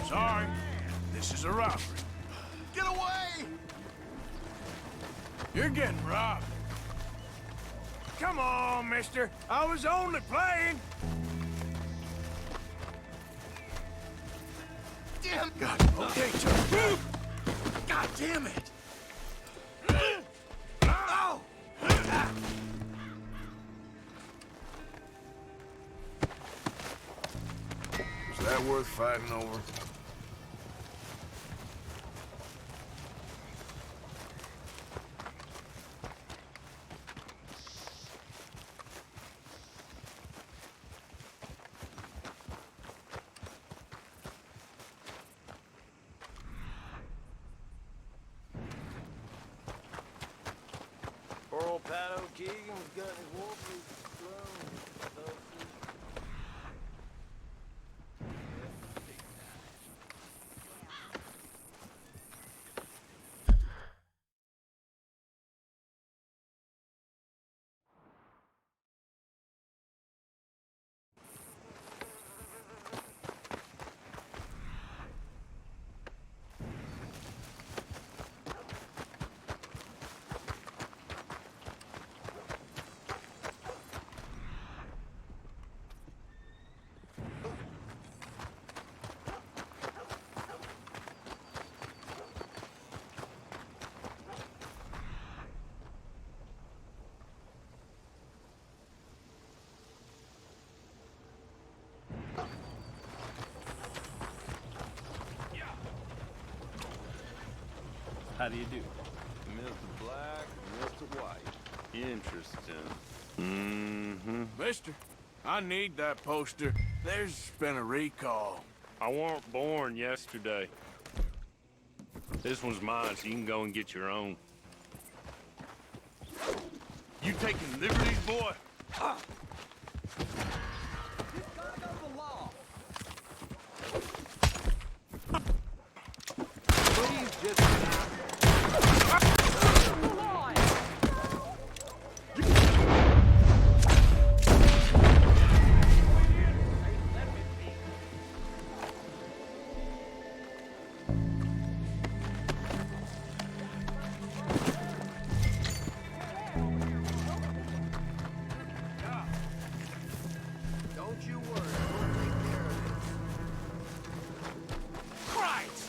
Sorry, this is a robbery. Get away! You're getting robbed. Come on, mister. I was only playing. Damn! God, okay, Chuck. God damn it! Oh! that worth fighting over? Poor old Pat O'Keegan's got his wolfly throne. How do you do? Mr. Black, Mr. White. Interesting. Mm-hmm. Mister, I need that poster. There's been a recall. I weren't born yesterday. This one's mine, so you can go and get your own. You taking liberties, boy? Don't you worry, we'll take care of it. Christ!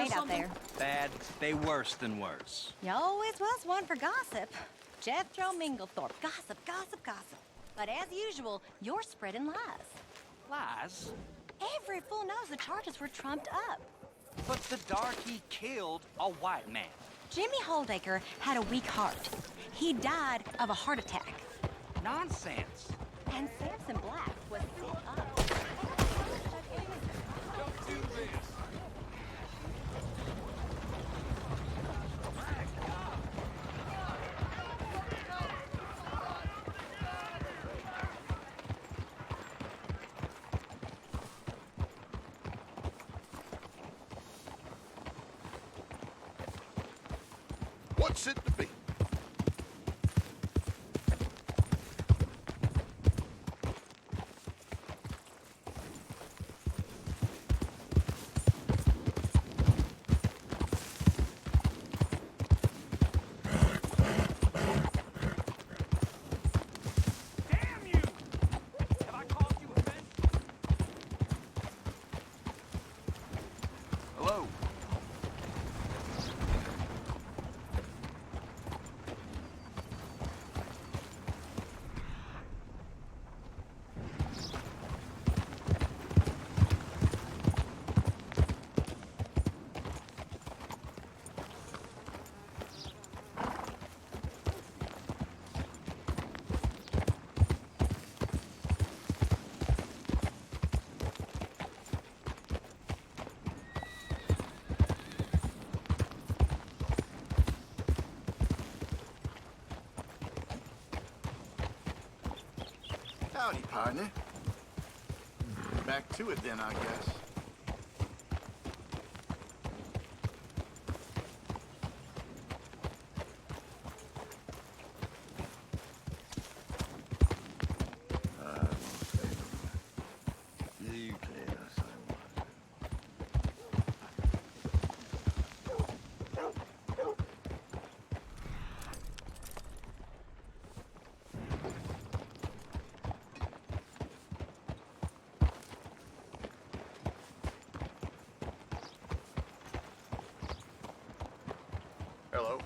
shade out there. Bad, they worse than worse. You always was one for gossip. Jethro Minglethorpe. Gossip, gossip, gossip. But as usual, you're spreading lies. Lies? Every fool knows the charges were trumped up. But the darky killed a white man. Jimmy Holdacre had a weak heart. He died of a heart attack. Nonsense. And Samson Black was sealed up. Don't do this. What's it to be? Damn you! Have I caused you offense? Hello. Howdy, partner. Back to it then, I guess. You tell us I Hello.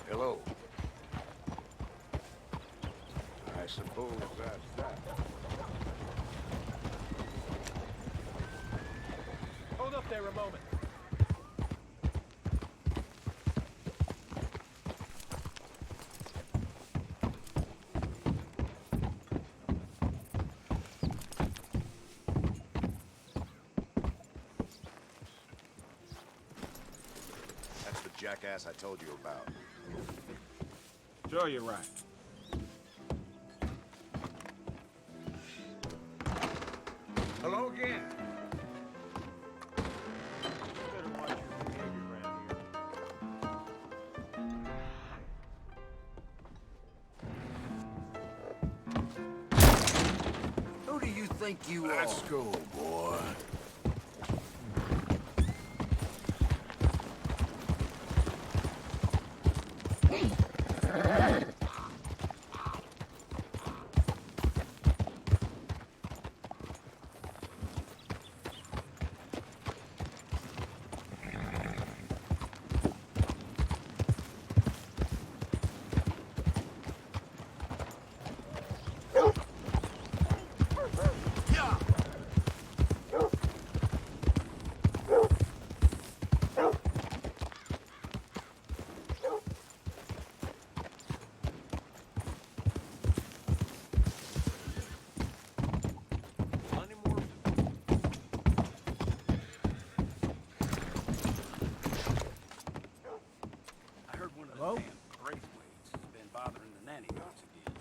Hello. I suppose that's that. Hold up there a moment. That's the jackass I told you about. Sure, you're right. Hello again. Better watch your behavior around here. Who do you think you are? Let's go, boy. Hello? Braithwaite's been bothering the nanny goats again.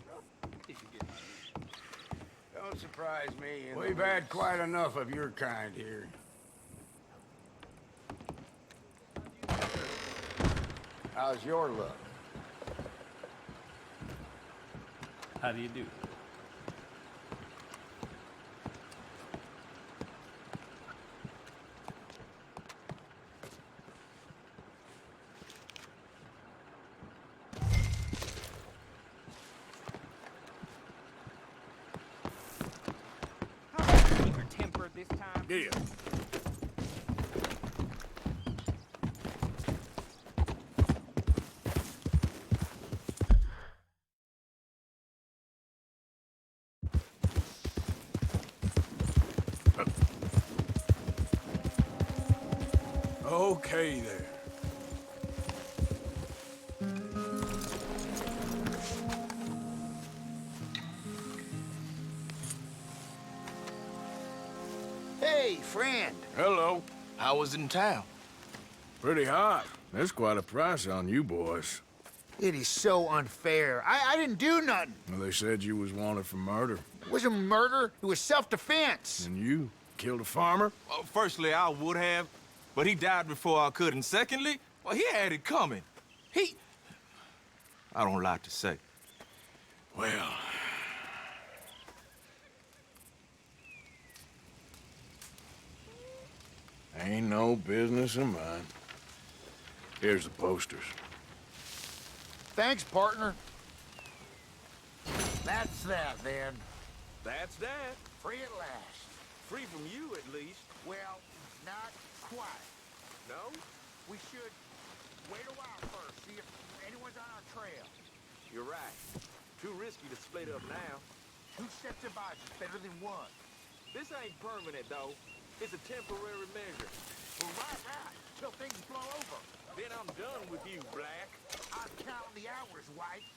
If you get my meaning. Don't surprise me. We've had quite enough of your kind here. How's your luck? How do you do? idea. Okay there. Hey, friend. Hello. How was it in town? Pretty hot. That's quite a price on you boys. It is so unfair. I didn't do nothing. Well, they said you was wanted for murder. It wasn't murder. It was self-defense. And you killed a farmer? Well, firstly, I would have, but he died before I could. And secondly, well, he had it coming. I don't like to say. Well... ain't no business of mine. Here's the posters. Thanks, partner. That's that, then. That's that. Free at last. Free from you, at least. Well, not quite. No? We should wait a while first, see if anyone's on our trail. You're right. Too risky to split up now. 2 sets of eyes is better than 1. This ain't permanent, though. It's a temporary measure. Well, right. Till things blow over. Then I'm done with you, Black. I'm counting the hours, White.